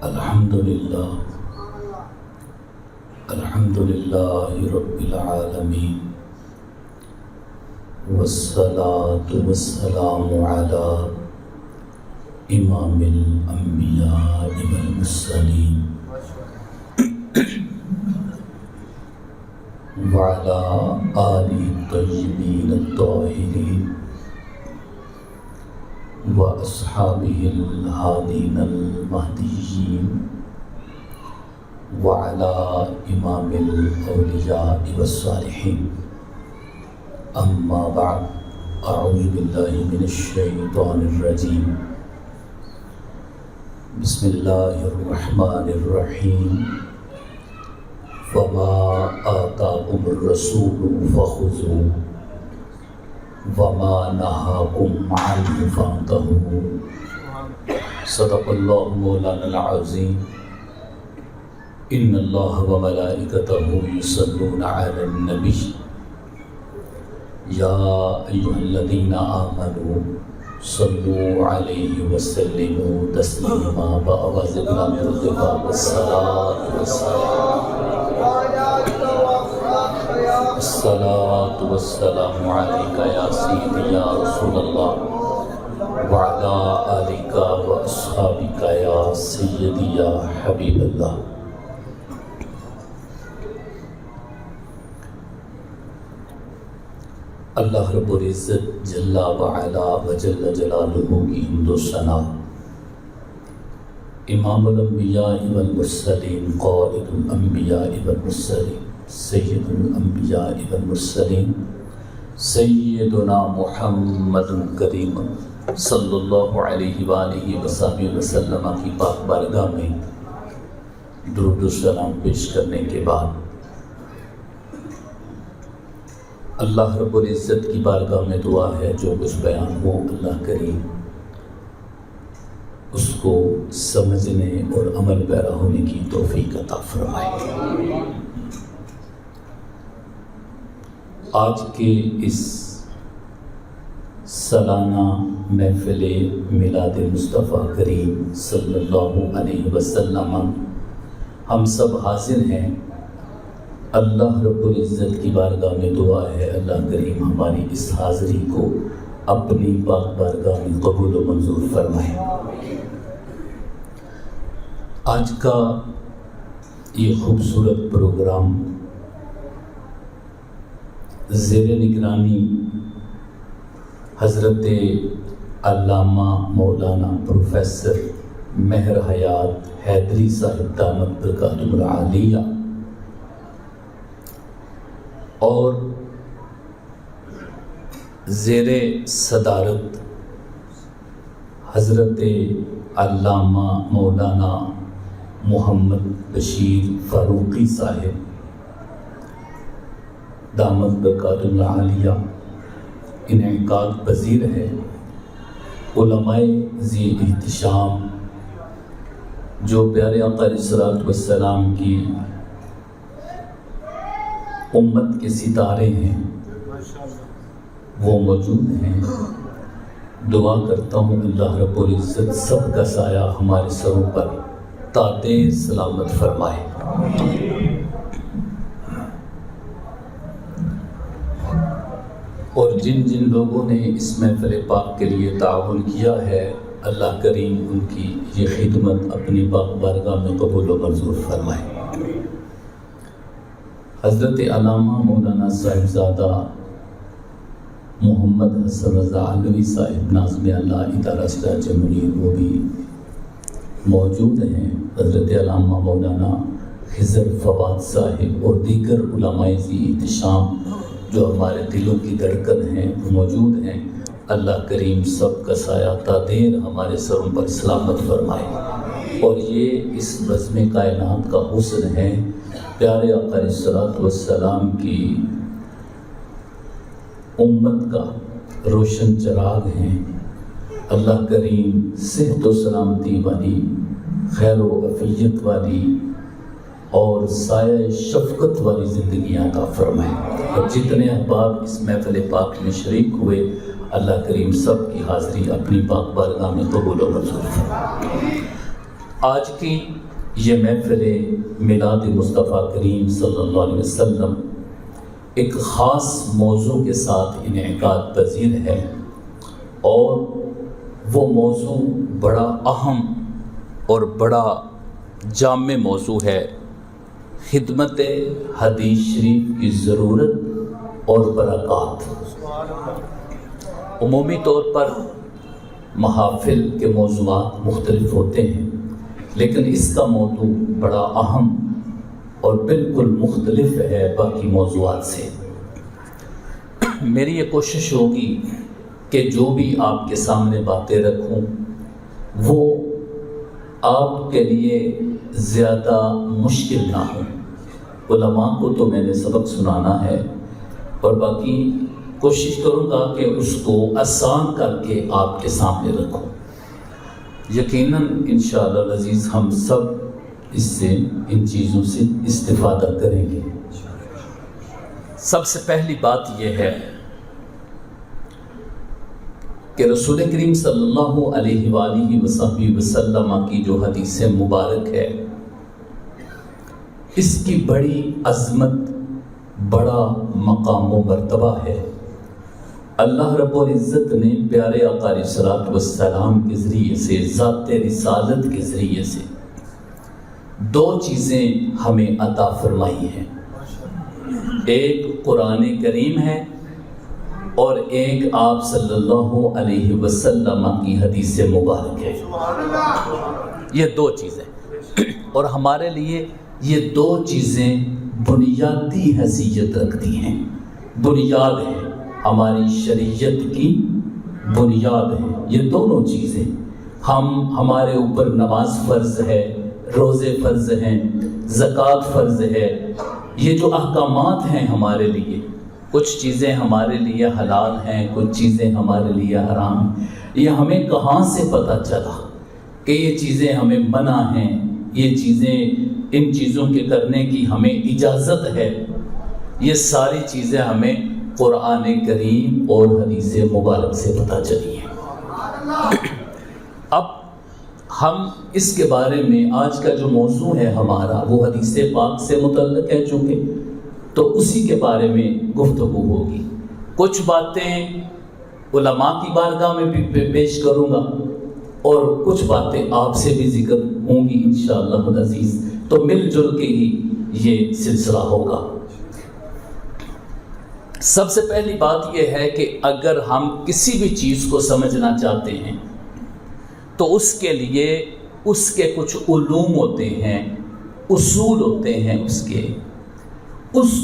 الحمد للہ رب العالمین والصلاة والسلام علی امام الانبیاء والمرسلین وعلی آلہ الطیبین الطاہرین واصحابہ الہادین المہدیین وعلی امام الاولیاء والصالحین اما بعد اعوذ باللہ من الشیطان الرجیم بسم اللہ الرحمن الرحیم وما آتاکم الرسول فخذوه وما نهاکم عنہ فانتہوا صدق اللہ مولانا العظیم ان اللہ وملائکتہ یصلون علی النبی یا ایھا الذین آمنوا صلوا علیہ وسلموا تسلیما بآواز بلند ارتفاع والصلاۃ والسلام علیک یا سیدی یا رسول اللہ وعلی آلک واصحابک یا سیدی یا حبیب اللہ۔ اللہ رب العزت جل وعلا وجل جلالہ کی حمد و ثنا، امام الانبیاء والمرسلین قائد الانبیاء والمرسلین سید الانبیاء والمرسلین سیدنا محمد کریم صلی اللہ علیہ وآلہ وصحبہ وسلم کی پاک بارگاہ میں درود و سلام پیش کرنے کے بعد اللہ رب العزت کی بارگاہ میں دعا ہے جو کچھ بیان ہو اللہ کریم اس کو سمجھنے اور عمل پیرا ہونے کی توفیق عطا فرمائے۔ آج کے اس سالانہ محفل میلاد مصطفیٰ کریم صلی اللہ علیہ وسلم ہم سب حاضر ہیں۔ اللہ رب العزت کی بارگاہ میں دعا ہے اللہ کریم ہماری اس حاضری کو اپنی پاک بارگاہ میں قبول و منظور فرمائے۔ آج کا یہ خوبصورت پروگرام زیر نگرانی حضرت علامہ مولانا پروفیسر مہر حیات حیدری صاحب دامت برکاتہ العالیہ اور زیر صدارت حضرت علامہ مولانا محمد بشیر فاروقی صاحب دامت برکاتہ العالیہ انعقاد پذیر ہے۔ علماء ذی احتشام جو پیارے آقا علیہ الصلوۃ والسلام کی امت کے ستارے ہیں وہ موجود ہیں۔ دعا کرتا ہوں اللہ رب العزت سب کا سایہ ہمارے سروں پر تا دیر سلامت فرمائے۔ اور جن جن لوگوں نے اس محفل پاک کے لیے تعاون کیا ہے اللہ کریم ان کی یہ خدمت اپنی پاک بارگاہ میں قبول و منظور فرمائے۔ حضرت علامہ مولانا صاحبزادہ محمد حسن رضا علوی صاحب ناظم اللہ ادارہ سراج منیر وہ بھی موجود ہیں۔ حضرت علامہ مولانا خضر فواد صاحب اور دیگر علماء ذی احتشام جو ہمارے دلوں کی دھڑکن ہیں وہ موجود ہیں۔ اللہ کریم سب کا سایہ تا دیر ہمارے سروں پر سلامت فرمائے۔ اور یہ اس بزم کائنات کا حسن ہے، پیارے آقا علیہ الصلوۃ والسلام کی امت کا روشن چراغ ہیں۔ اللہ کریم صحت و سلامتی والی، خیر و عافیت والی اور سایہ شفقت والی زندگی عطا فرمائے۔ اور جتنے احباب اس محفل پاک میں شریک ہوئے اللہ کریم سب کی حاضری اپنی پاک بارگاہ میں قبول و منظور فرمائے۔ آج کی یہ محفل میلاد مصطفیٰ کریم صلی اللہ علیہ وسلم ایک خاص موضوع کے ساتھ انعقاد پذیر ہے، اور وہ موضوع بڑا اہم اور بڑا جامع موضوع ہے، خدمت حدیث شریف کی ضرورت اور برکات۔ عمومی طور پر محافل کے موضوعات مختلف ہوتے ہیں، لیکن اس کا موضوع بڑا اہم اور بالکل مختلف ہے باقی موضوعات سے۔ میری یہ کوشش ہوگی کہ جو بھی آپ کے سامنے باتیں رکھوں وہ آپ کے لیے زیادہ مشکل نہ ہوں۔ علماء کو تو میں نے سبق سنانا ہے، اور باقی کوشش کروں گا کہ اس کو آسان کر کے آپ کے سامنے رکھوں۔ یقیناً انشاءاللہ العزیز ہم سب اس سے ان چیزوں سے استفادہ کریں گے۔ سب سے پہلی بات یہ ہے کہ رسول کریم صلی اللہ علیہ وآلہ وسلم کی جو حدیث مبارک ہے، اس کی بڑی عظمت، بڑا مقام و مرتبہ ہے۔ اللہ رب العزت نے پیارے آقا علیہ الصلوۃ والسلام کے ذریعے سے، ذات رسالت کے ذریعے سے دو چیزیں ہمیں عطا فرمائی ہیں، ایک قرآن کریم ہے اور ایک آپ صلی اللہ علیہ وسلم کی حدیث مبارک ہے۔ یہ دو چیزیں، اور ہمارے لیے یہ دو چیزیں بنیادی حیثیت رکھتی ہیں، بنیاد ہیں، ہماری شریعت کی بنیاد ہے یہ دونوں چیزیں۔ ہمارے اوپر نماز فرض ہے، روزے فرض ہیں، زکوٰۃ فرض ہے۔ یہ جو احکامات ہیں ہمارے لیے، کچھ چیزیں ہمارے لیے حلال ہیں، کچھ چیزیں ہمارے لیے حرام ہیں۔ یہ ہمیں کہاں سے پتہ چلا کہ یہ چیزیں ہمیں منع ہیں، یہ چیزیں، ان چیزوں کے کرنے کی ہمیں اجازت ہے؟ یہ ساری چیزیں ہمیں قرآن کریم اور حدیث مبارک سے پتہ چلی ہے۔ اب ہم اس کے بارے میں، آج کا جو موضوع ہے ہمارا وہ حدیث پاک سے متعلق ہے چونکہ، تو اسی کے بارے میں گفتگو ہوگی۔ کچھ باتیں علماء کی بارگاہ میں بھی پیش کروں گا، اور کچھ باتیں آپ سے بھی ذکر ہوں گی انشاءاللہ العزیز، تو مل جل کے ہی یہ سلسلہ ہوگا۔ سب سے پہلی بات یہ ہے کہ اگر ہم کسی بھی چیز کو سمجھنا چاہتے ہیں تو اس کے لیے اس کے کچھ علوم ہوتے ہیں، اصول ہوتے ہیں اس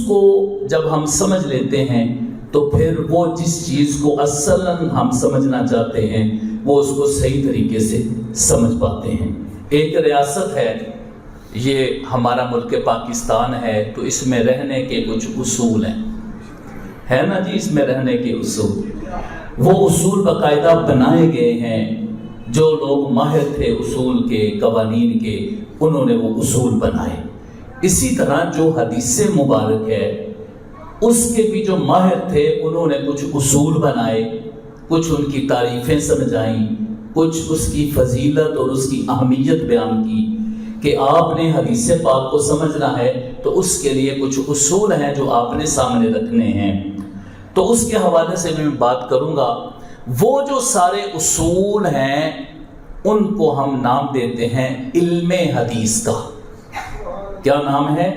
کو جب ہم سمجھ لیتے ہیں تو پھر وہ جس چیز کو اصلاً ہم سمجھنا چاہتے ہیں وہ اس کو صحیح طریقے سے سمجھ پاتے ہیں۔ ایک ریاست ہے، یہ ہمارا ملک پاکستان ہے، تو اس میں رہنے کے کچھ اصول ہیں، ہے نا جی، اس میں رہنے کے اصول، وہ اصول باقاعدہ بنائے گئے ہیں۔ جو لوگ ماہر تھے اصول کے، قوانین کے، انہوں نے وہ اصول بنائے۔ اسی طرح جو حدیث مبارک ہے اس کے بھی جو ماہر تھے انہوں نے کچھ اصول بنائے، کچھ ان کی تعریفیں سمجھائیں، کچھ اس کی فضیلت اور اس کی اہمیت بیان کی کہ آپ نے حدیث پاک کو سمجھنا ہے تو اس کے لیے کچھ اصول ہیں جو آپ نے سامنے رکھنے ہیں۔ تو اس کے حوالے سے میں بات کروں گا۔ وہ جو سارے اصول ہیں ان کو ہم نام دیتے ہیں علم حدیث کا۔ کیا نام ہے؟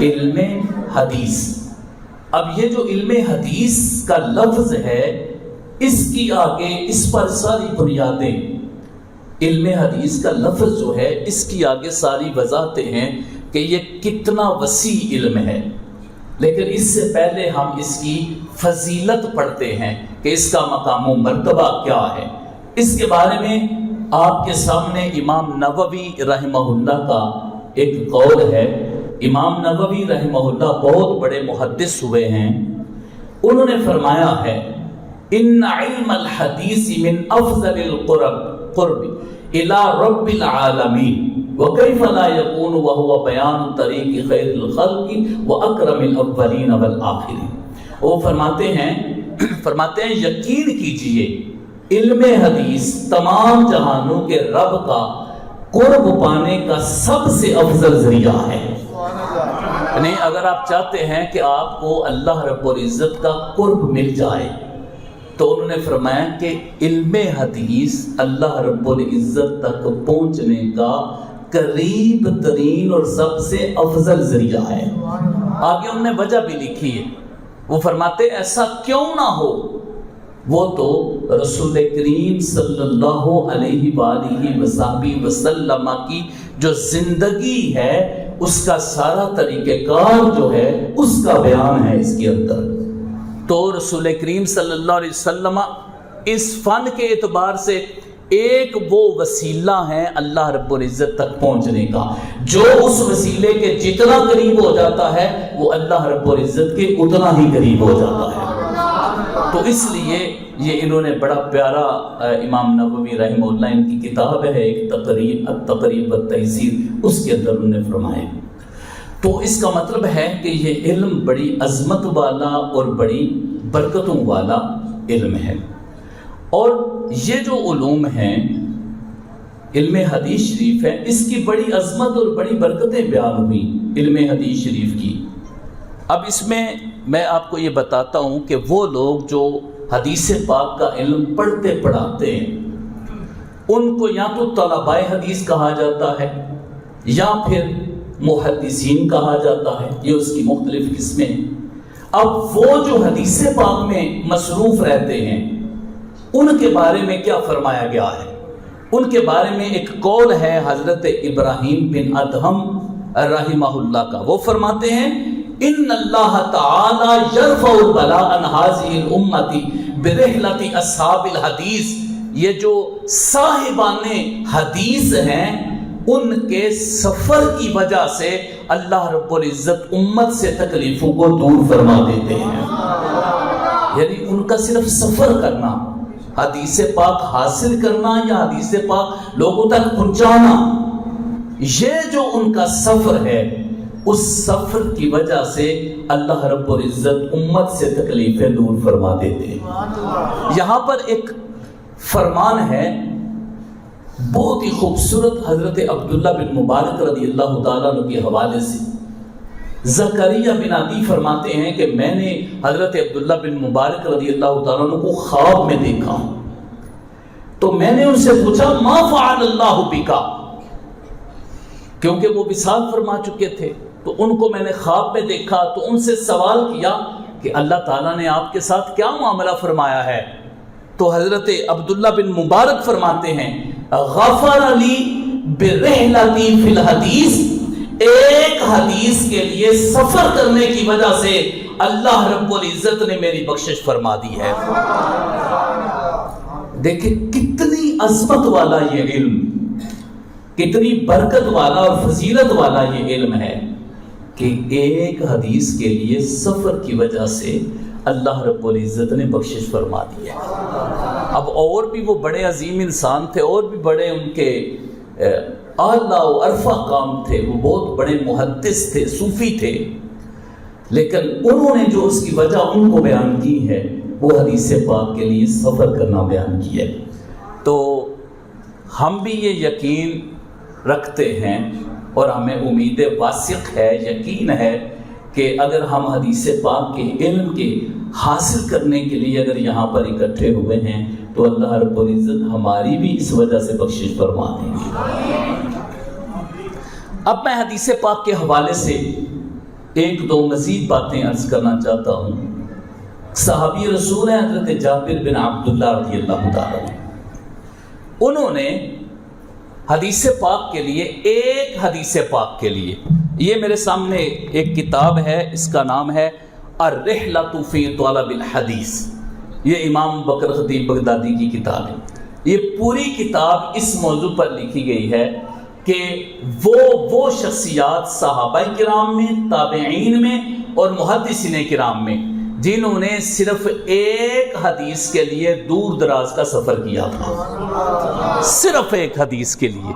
علم حدیث۔ اب یہ جو علم حدیث کا لفظ ہے، اس کی آگے اس پر ساری بنیادیں، علم حدیث کا لفظ جو ہے اس کی آگے ساری وضاحتیں ہیں کہ یہ کتنا وسیع علم ہے۔ لیکن اس سے پہلے ہم اس کی فضیلت پڑھتے ہیں کہ اس کا مقام و مرتبہ کیا ہے۔ اس کے بارے میں آپ کے سامنے امام نووی رحمہ اللہ کا ایک قول ہے۔ امام نووی رحمہ اللہ بہت بڑے محدث ہوئے ہیں، انہوں نے فرمایا ہے ان علم الحدیث من افضل القرب الى رب العالمین وكيف لا يكون وهو بیان طریق خیر الخلق واکرم الاولین والآخرین۔ وہ فرماتے ہیں یقین کیجئے علم حدیث تمام جہانوں کے رب کا قرب پانے کا سب سے افضل ذریعہ ہے. یعنی اگر آپ چاہتے ہیں کہ آپ کو اللہ رب العزت کا قرب مل جائے تو انہوں نے فرمایا کہ علم حدیث اللہ رب العزت تک پہنچنے کا قریب ترین اور سب سے افضل ذریعہ ہے. آگے انہوں نے وجہ بھی لکھی ہے. وہ فرماتے ایسا کیوں نہ ہو، وہ تو رسول کریم صلی اللہ علیہ وآلہ وسلم کی جو زندگی ہے اس کا سارا طریقہ کار جو ہے اس کا بیان ہے اس کے اندر. تو رسول کریم صلی اللہ علیہ وسلم اس فن کے اعتبار سے ایک وہ وسیلہ ہے اللہ رب العزت تک پہنچنے کا، جو اس وسیلے کے جتنا قریب ہو جاتا ہے وہ اللہ رب العزت کے اتنا ہی قریب ہو جاتا ہے. تو اس لیے یہ انہوں نے بڑا پیارا امام نووی رحمہ اللہ ان کی کتاب ہے ایک تقریب والتحذیر، اس کے اندر انہوں نے فرمایا. تو اس کا مطلب ہے کہ یہ علم بڑی عظمت والا اور بڑی برکتوں والا علم ہے. اور یہ جو علوم ہیں، علم حدیث شریف ہے، اس کی بڑی عظمت اور بڑی برکتیں بیان ہوئی علم حدیث شریف کی. اب اس میں آپ کو یہ بتاتا ہوں کہ وہ لوگ جو حدیث پاک کا علم پڑھتے پڑھاتے ہیں ان کو یا تو طلباء حدیث کہا جاتا ہے یا پھر محدثین کہا جاتا ہے. یہ اس کی مختلف قسمیں ہیں. اب وہ جو حدیث پاک میں مصروف رہتے ہیں ان کے بارے میں کیا فرمایا گیا ہے؟ ان کے بارے میں ایک قول ہے حضرت ابراہیم بن ادہم رحمہ اللہ کا. وہ فرماتے ہیں ان اللہ تعالی یرفع البلاء عن هذه الامه برحلۃ اصحاب الحدیث. یہ جو صاحبان حدیث ہیں ان کے سفر کی وجہ سے اللہ رب العزت امت سے تکلیفوں کو دور فرما دیتے ہیں. یعنی ان کا صرف سفر کرنا، حدیث پاک حاصل کرنا یا حدیث پاک لوگوں تک پہنچانا، یہ جو ان کا سفر ہے اس سفر کی وجہ سے اللہ رب العزت امت سے تکلیفیں دور فرما دیتے ہیں. یہاں پر ایک فرمان ہے بہت ہی خوبصورت حضرت عبداللہ بن مبارک رضی اللہ تعالیٰ عنہ کے حوالے سے. زکریا بن عدی فرماتے ہیں کہ میں نے حضرت عبداللہ بن مبارک رضی اللہ تعالیٰ عنہ کو خواب میں دیکھا تو میں نے ان سے پوچھا ما فعل اللہ بکا، کیونکہ وہ وصال فرما چکے تھے. تو ان کو میں نے خواب میں دیکھا تو ان سے سوال کیا کہ اللہ تعالیٰ نے آپ کے ساتھ کیا معاملہ فرمایا ہے؟ تو حضرت عبداللہ بن مبارک فرماتے ہیں غفر لی برحلتی فی الحدیث، ایک حدیث کے لیے سفر کرنے کی وجہ سے اللہ رب العزت نے میری بخشش فرما دی ہے. دیکھیں کتنی عظمت والا یہ علم، کتنی برکت والا اور فضیلت والا یہ علم ہے کہ ایک حدیث کے لیے سفر کی وجہ سے اللہ رب العزت نے بخشش فرما دی ہے. اب اور بھی وہ بڑے عظیم انسان تھے، اور بھی بڑے ان کے اعلیٰ و عرفہ کام تھے، وہ بہت بڑے محدث تھے، صوفی تھے، لیکن انہوں نے جو اس کی وجہ ان کو بیان کی ہے وہ حدیث پاک کے لیے سفر کرنا بیان کی ہے. تو ہم بھی یہ یقین رکھتے ہیں اور ہمیں امید واسق ہے، یقین ہے کہ اگر ہم حدیث پاک کے علم کے حاصل کرنے کے لیے اگر یہاں پر اکٹھے ہوئے ہیں تو اللہ رب العزت ہماری بھی اس وجہ سے بخشش فرما دیں گے. اب میں حدیث پاک کے حوالے سے ایک دو مزید باتیں عرض کرنا چاہتا ہوں. صحابی رسول ہیں حضرت جابر بن عبداللہ رضی اللہ تعالیٰ عنہ، انہوں نے حدیث پاک کے لیے، ایک حدیث پاک کے لیے، یہ میرے سامنے ایک کتاب ہے، اس کا نام ہے الرحلۃ فی طلب الحدیث، یہ امام بکر خطیب بغدادی کی کتاب ہے. یہ پوری کتاب اس موضوع پر لکھی گئی ہے کہ وہ شخصیات صحابہ کرام میں، تابعین میں اور محدثین کرام میں جنہوں نے صرف ایک حدیث کے لیے دور دراز کا سفر کیا تھا، صرف ایک حدیث کے لیے،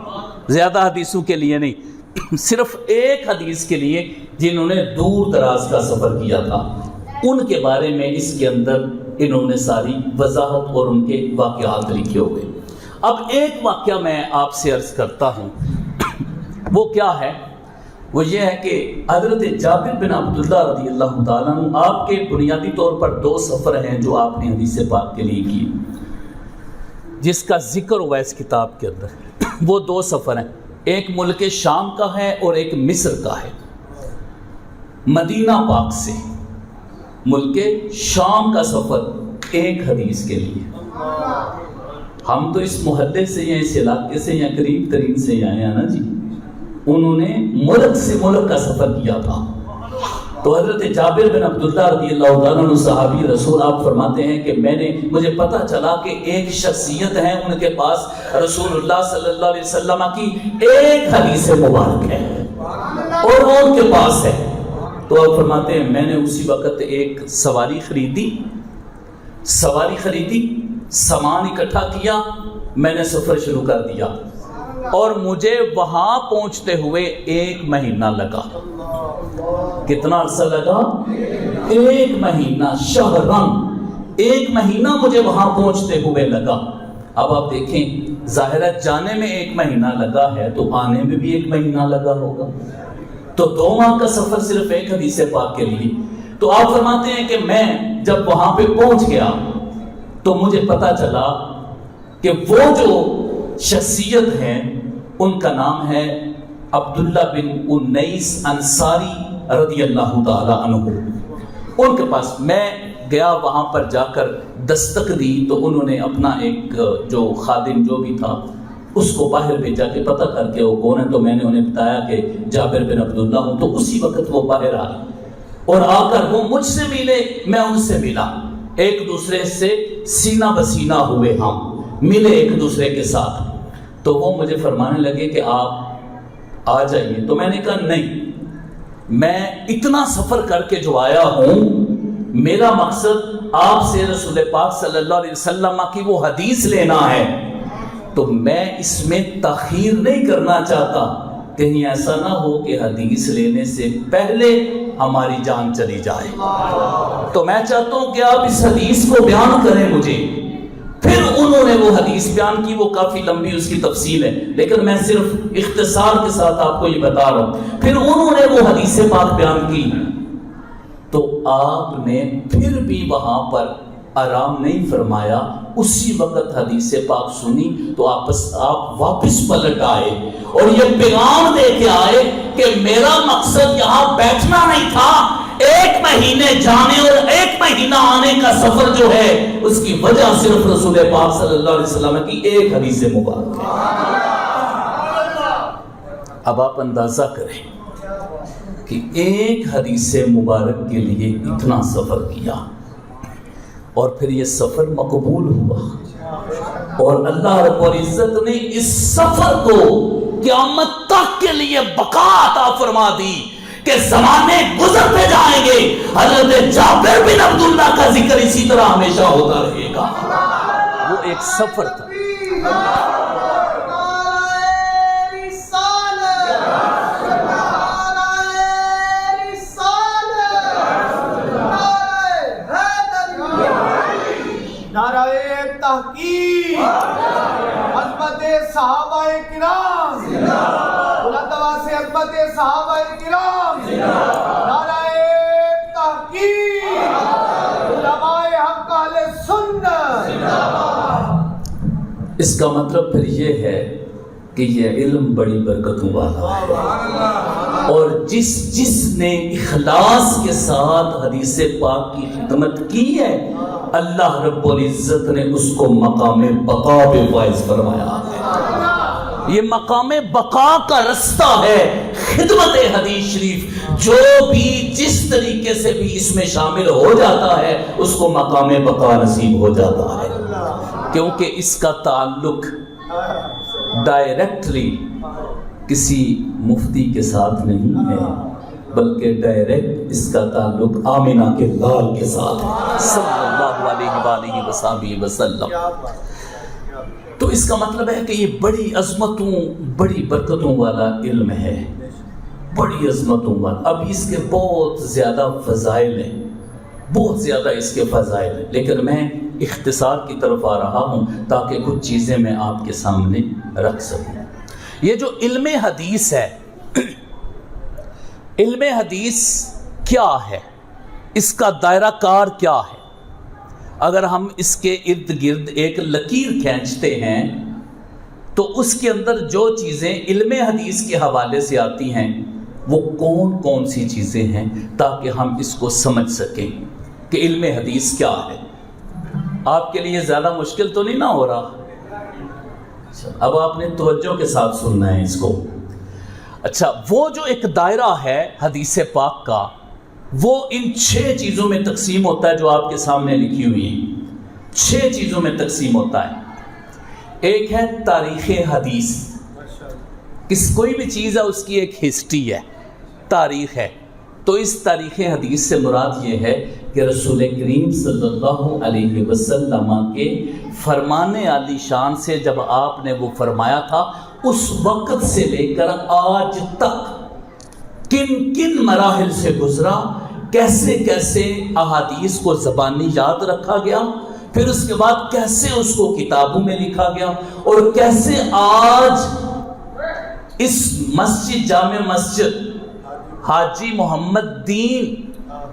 زیادہ حدیثوں کے لیے نہیں، صرف ایک حدیث کے لیے جنہوں نے دور دراز کا سفر کیا تھا، ان کے بارے میں اس کے اندر انہوں نے ساری وضاحت اور ان کے واقعات لکھے ہوئے. اب ایک واقعہ میں آپ سے عرض کرتا ہوں، وہ کیا ہے؟ وہ یہ ہے کہ حضرت جابر بن عبداللہ رضی اللہ تعالیٰ عنہ، آپ کے بنیادی طور پر 2 سفر ہیں جو آپ نے حدیث پاک کے لیے کیے، جس کا ذکر ہوا اس کتاب کے اندر۔ وہ 2 سفر ہیں، ایک ملک شام کا ہے اور ایک مصر کا ہے۔ مدینہ پاک سے ملک شام کا سفر ایک حدیث کے لیے۔ ہم تو اس محلے سے یا اس علاقے سے یا قریب ترین سے آئے ہیں نا جی، انہوں نے ملک سے ملک کا سفر کیا تھا۔ تو حضرت جابر بن عبداللہ رضی اللہ تعالیٰ عنہ صحابی رسول، آپ فرماتے ہیں کہ مجھے پتا چلا کہ ایک شخصیت ہے، ان کے پاس رسول اللہ صلی اللہ علیہ وسلم کی ایک حدیث مبارک ہے اور وہ ان کے پاس ہے۔ تو آپ فرماتے ہیں میں نے اسی وقت ایک سواری خریدی، سامان اکٹھا کیا، میں نے سفر شروع کر دیا اور مجھے وہاں پہنچتے ہوئے 1 مہینہ لگا۔ کتنا عرصہ لگا؟ 1 مہینہ، شہرن 1 مہینہ مجھے وہاں پہنچتے ہوئے لگا۔ اب آپ دیکھیں، ظاہر ہے جانے میں 1 مہینہ لگا ہے تو آنے میں بھی 1 مہینہ لگا ہوگا، تو 2 ماہ کا سفر صرف ایک حدیث پاک کے لیے۔ تو آپ فرماتے ہیں کہ میں جب وہاں پہ پہنچ گیا تو مجھے پتا چلا کہ وہ جو شخصیت ہیں ان کا نام ہے عبداللہ بن انیس انصاری رضی اللہ تعالی عنہ۔ ان کے پاس میں گیا، وہاں پر جا کر دستک دی تو انہوں نے اپنا ایک جو خادم جو بھی تھا اس کو باہر بھیجا کہ پتہ کر کے وہ کون ہے۔ تو میں نے انہیں بتایا کہ جابر بن عبداللہ ہوں، تو اسی وقت وہ باہر آئے اور آ کر وہ مجھ سے ملے، میں ان سے ملا، ایک دوسرے سے سینہ بسینہ ہوئے، ہم ملے ایک دوسرے کے ساتھ۔ تو وہ مجھے فرمانے لگے کہ آپ آ جائیے۔ تو میں نے کہا نہیں، میں اتنا سفر کر کے جو آیا ہوں، میرا مقصد آپ سے رسول پاک صلی اللہ علیہ وسلم کی وہ حدیث لینا ہے، تو میں اس میں تاخیر نہیں کرنا چاہتا، کہیں ایسا نہ ہو کہ حدیث لینے سے پہلے ہماری جان چلی جائے۔ تو میں چاہتا ہوں کہ آپ اس حدیث کو بیان کریں مجھے۔ پھر انہوں نے وہ حدیث بیان کی، وہ کافی لمبی اس کی تفصیل ہے، لیکن میں صرف اختصار کے ساتھ آپ کو یہ بتا رہا ہوں۔ پھر انہوں نے وہ حدیث پاک بیان کی تو آپ نے پھر بھی وہاں پر آرام نہیں فرمایا، اسی وقت حدیث پاک سنی تو آپ واپس پلٹ آئے اور یہ پیغام دے کے آئے کہ میرا مقصد یہاں بیٹھنا نہیں تھا، 1 مہینے جانے اور 1 مہینہ آنے کا سفر جو ہے اس کی وجہ صرف رسول پاک صلی اللہ علیہ وسلم کی ایک حدیث مبارک ہے۔ اب آپ اندازہ کریں کہ ایک حدیث مبارک کے لیے اتنا سفر کیا اور پھر یہ سفر مقبول ہوا، اور اللہ رب العزت نے اس سفر کو قیامت تک کے لیے بقا عطا فرما دی کہ زمانے گزرتے جائیں گے، حضرت جابر بن عبداللہ کا ذکر اسی طرح ہمیشہ ہوتا رہے گا۔ وہ ایک سفر تھا۔ نعرہ تحقیق، عظمت صحابہ کرام، بلند آواز سے عظمت صحابہ کرام، نعرہ تحقیق، علماء حق اہل سنت۔ اس کا مطلب پھر یہ ہے کہ یہ علم بڑی برکتوں والا ہے، اور جس نے اخلاص کے ساتھ حدیث پاک کی خدمت کی ہے، اللہ رب العزت نے اس کو مقام بقا پہ فائز فرمایا ہے۔ یہ مقام بقا کا رستہ ہے، خدمت حدیث شریف۔ جو بھی جس طریقے سے بھی اس میں شامل ہو جاتا ہے اس کو مقام بقا نصیب ہو جاتا ہے، کیونکہ اس کا تعلق ڈائریکٹلی کسی مفتی کے ساتھ نہیں ہے، بلکہ ڈائریکٹ اس کا تعلق آمنہ کے لال کے ساتھ ہے صلی اللہ علیہ وآلہ وسلم وسلم۔ تو اس کا مطلب ہے کہ یہ بڑی عظمتوں بڑی برکتوں والا علم ہے، بڑی عظمتوں والا۔ اب اس کے بہت زیادہ فضائل ہیں، بہت زیادہ اس کے فضائل ہیں، لیکن میں اختصار کی طرف آ رہا ہوں تاکہ کچھ چیزیں میں آپ کے سامنے رکھ سکوں۔ یہ جو علم حدیث ہے، علم حدیث کیا ہے، اس کا دائرہ کار کیا ہے؟ اگر ہم اس کے ارد گرد ایک لکیر کھینچتے ہیں تو اس کے اندر جو چیزیں علم حدیث کے حوالے سے آتی ہیں وہ کون کون سی چیزیں ہیں، تاکہ ہم اس کو سمجھ سکیں کہ علم حدیث کیا ہے۔ آپ کے لیے زیادہ مشکل تو نہیں نہ ہو رہا؟ اب آپ نے توجہ کے ساتھ سننا ہے اس کو۔ اچھا، وہ جو ایک دائرہ ہے حدیث پاک کا، وہ ان 6 چیزوں میں تقسیم ہوتا ہے جو آپ کے سامنے لکھی ہوئی ہیں۔ 6 چیزوں میں تقسیم ہوتا ہے۔ ایک ہے تاریخ حدیث، کوئی بھی چیز ہے اس کی ایک ہسٹری ہے، تاریخ ہے۔ تو اس تاریخ حدیث سے مراد یہ ہے کہ رسول کریم صلی اللہ علیہ وسلم کے فرمان عالی شان سے جب آپ نے وہ فرمایا تھا، اس وقت سے لے کر آج تک کن کن مراحل سے گزرا، کیسے کیسے احادیث کو زبانی یاد رکھا گیا، پھر اس کے بعد کیسے اس کو کتابوں میں لکھا گیا، اور کیسے آج اس مسجد، جامع مسجد حاجی محمد دین،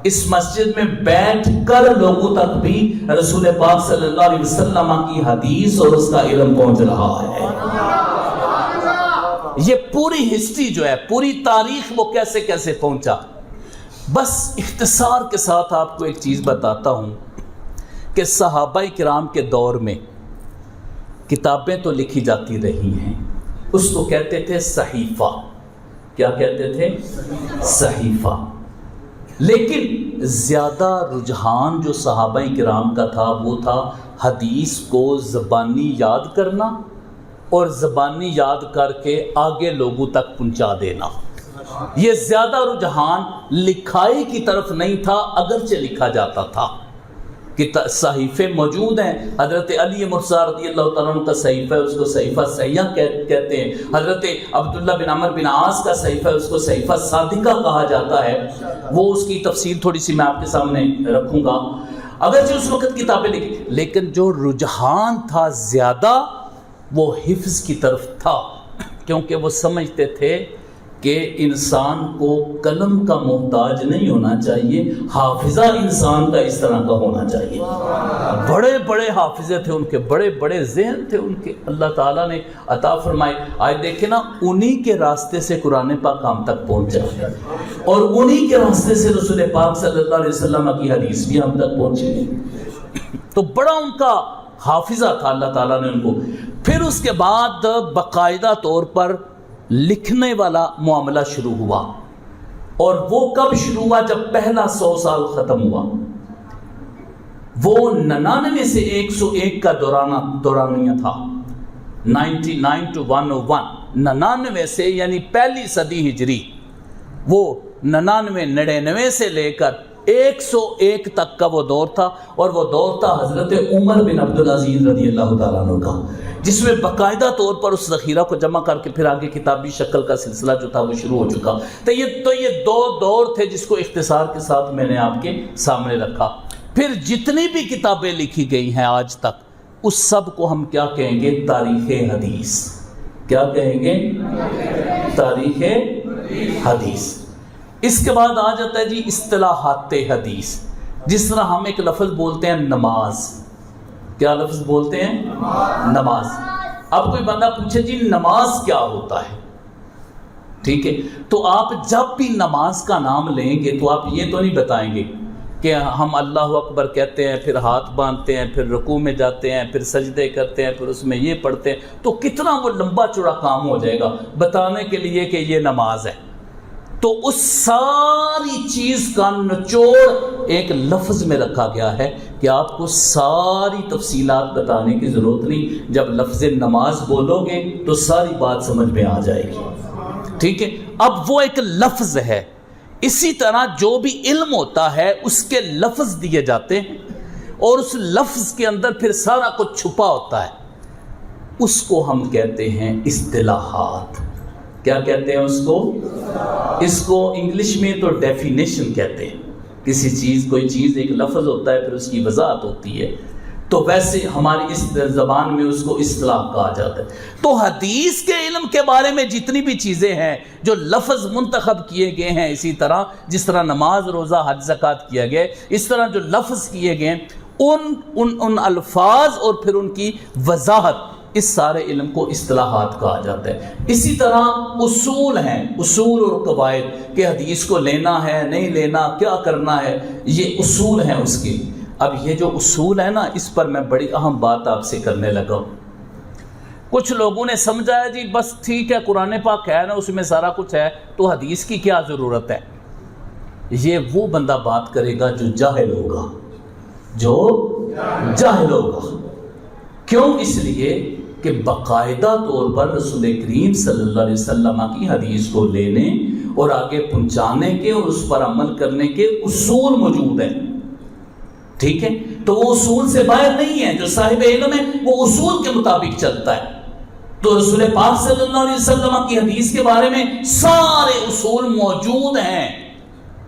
اس مسجد میں بیٹھ کر لوگوں تک بھی رسول پاک صلی اللہ علیہ وسلم کی حدیث اور اس کا علم پہنچ رہا ہے۔ یہ پوری ہسٹری جو ہے، پوری تاریخ، وہ کیسے کیسے پہنچا۔ بس اختصار کے ساتھ آپ کو ایک چیز بتاتا ہوں کہ صحابہ کرام کے دور میں کتابیں تو لکھی جاتی رہی ہیں، اس کو کہتے تھے صحیفہ۔ کیا کہتے تھے؟ صحیفہ۔ لیکن زیادہ رجحان جو صحابہ کرام کا تھا وہ تھا حدیث کو زبانی یاد کرنا اور زبانی یاد کر کے آگے لوگوں تک پہنچا دینا۔ یہ زیادہ رجحان لکھائی کی طرف نہیں تھا، اگرچہ لکھا جاتا تھا کہ صحیفے موجود ہیں۔ حضرت علی مرتضی رضی اللہ تعالیٰ عنہ کا صحیفہ ہے، اس کو صحیفہ سیاح کہتے ہیں۔ حضرت عبداللہ بن عمر بن عاص کا صحیفہ ہے، اس کو صحیفہ صادقہ کہا جاتا ہے۔ وہ اس کی تفصیل تھوڑی سی میں آپ کے سامنے رکھوں گا۔ اگرچہ اس وقت کتابیں لکھی، لیکن جو رجحان تھا زیادہ وہ حفظ کی طرف تھا، کیونکہ وہ سمجھتے تھے کہ انسان کو قلم کا محتاج نہیں ہونا چاہیے، حافظہ انسان کا اس طرح کا ہونا چاہیے۔ بڑے بڑے حافظے تھے ان کے، بڑے بڑے ذہن تھے ان کے، اللہ تعالیٰ نے عطا فرمائے۔ آج دیکھیں نا، انہی کے راستے سے قرآن پاک ہم تک پہنچا ہے، اور انہی کے راستے سے رسول پاک صلی اللہ علیہ وسلم کی حدیث بھی ہم تک پہنچی ہے۔ تو بڑا ان کا حافظہ تھا اللہ تعالیٰ نے ان کو۔ پھر اس کے بعد باقاعدہ طور پر لکھنے والا معاملہ شروع ہوا، اور وہ کب شروع ہوا؟ جب پہلا 100 سال ختم ہوا۔ وہ 99 سے 101 کا دورانیہ تھا، 99 to 101، 99 سے یعنی پہلی صدی ہجری، وہ 99 سے لے کر 101 تک کا وہ دور تھا، اور وہ دور تھا حضرت عمر بن عبدالعزیز رضی اللہ تعالیٰ عنہ کا، جس میں باقاعدہ طور پر اس ذخیرہ کو جمع کر کے پھر آگے کتابی شکل کا سلسلہ جو تھا وہ شروع ہو چکا۔ تو یہ 2 دور تھے جس کو اختصار کے ساتھ میں نے آپ کے سامنے رکھا۔ پھر جتنی بھی کتابیں لکھی گئی ہیں آج تک، اس سب کو ہم کیا کہیں گے؟ تاریخ حدیث۔ کیا کہیں گے؟ تاریخ حدیث۔ اس کے بعد آ جاتا ہے جی اصطلاحات حدیث۔ جس طرح ہم ایک لفظ بولتے ہیں نماز، کیا لفظ بولتے ہیں؟ نماز۔ اب کوئی بندہ پوچھے جی نماز کیا ہوتا ہے، ٹھیک ہے، تو آپ جب بھی نماز کا نام لیں گے تو آپ یہ تو نہیں بتائیں گے کہ ہم اللہ اکبر کہتے ہیں، پھر ہاتھ باندھتے ہیں، پھر رکوع میں جاتے ہیں، پھر سجدے کرتے ہیں، پھر اس میں یہ پڑھتے ہیں، تو کتنا وہ لمبا چوڑا کام ہو جائے گا بتانے کے لیے کہ یہ نماز ہے۔ تو اس ساری چیز کا نچوڑ ایک لفظ میں رکھا گیا ہے کہ آپ کو ساری تفصیلات بتانے کی ضرورت نہیں، جب لفظ نماز بولو گے تو ساری بات سمجھ میں آ جائے گی، ٹھیک ہے۔ اب وہ ایک لفظ ہے۔ اسی طرح جو بھی علم ہوتا ہے اس کے لفظ دیے جاتے ہیں، اور اس لفظ کے اندر پھر سارا کچھ چھپا ہوتا ہے، اس کو ہم کہتے ہیں اصطلاحات۔ کیا کہتے ہیں اس کو؟ اس کو انگلش میں تو ڈیفینیشن کہتے ہیں۔ کسی چیز، کوئی چیز ایک لفظ ہوتا ہے، پھر اس کی وضاحت ہوتی ہے، تو ویسے ہماری اس زبان میں اس کو اصطلاح کہا جاتا ہے۔ تو حدیث کے علم کے بارے میں جتنی بھی چیزیں ہیں جو لفظ منتخب کیے گئے ہیں، اسی طرح جس طرح نماز، روزہ، حج، زکوٰۃ کیا گیا، اس طرح جو لفظ کیے گئے ان الفاظ اور پھر ان کی وضاحت، اس سارے علم کو اصطلاحات کہا جاتا ہے۔ اسی طرح اصول ہیں، اصول اور قواعد کہ حدیث کو لینا ہے نہیں لینا، کیا کرنا ہے، یہ اصول ہیں اس کے۔ اب یہ جو اصول ہے نا، اس پر میں بڑی اہم بات آپ سے کرنے لگا ہوں۔ کچھ لوگوں نے سمجھا ہے جی بس ٹھیک ہے قرآن پاک ہے نا، اس میں سارا کچھ ہے، تو حدیث کی کیا ضرورت ہے۔ یہ وہ بندہ بات کرے گا جو جاہل ہوگا، جو جاہل ہوگا۔ کیوں؟ اس لیے کہ باقاعدہ طور پر رسول کریم صلی اللہ علیہ وسلم کی حدیث کو لینے اور آگے پہنچانے کے اور اس پر عمل کرنے کے اصول موجود ہیں، ٹھیک ہے؟ تو وہ اصول سے باہر نہیں ہے۔ جو صاحب علم ہے وہ اصول کے مطابق چلتا ہے۔ تو رسول پاک صلی اللہ علیہ وسلم کی حدیث کے بارے میں سارے اصول موجود ہیں،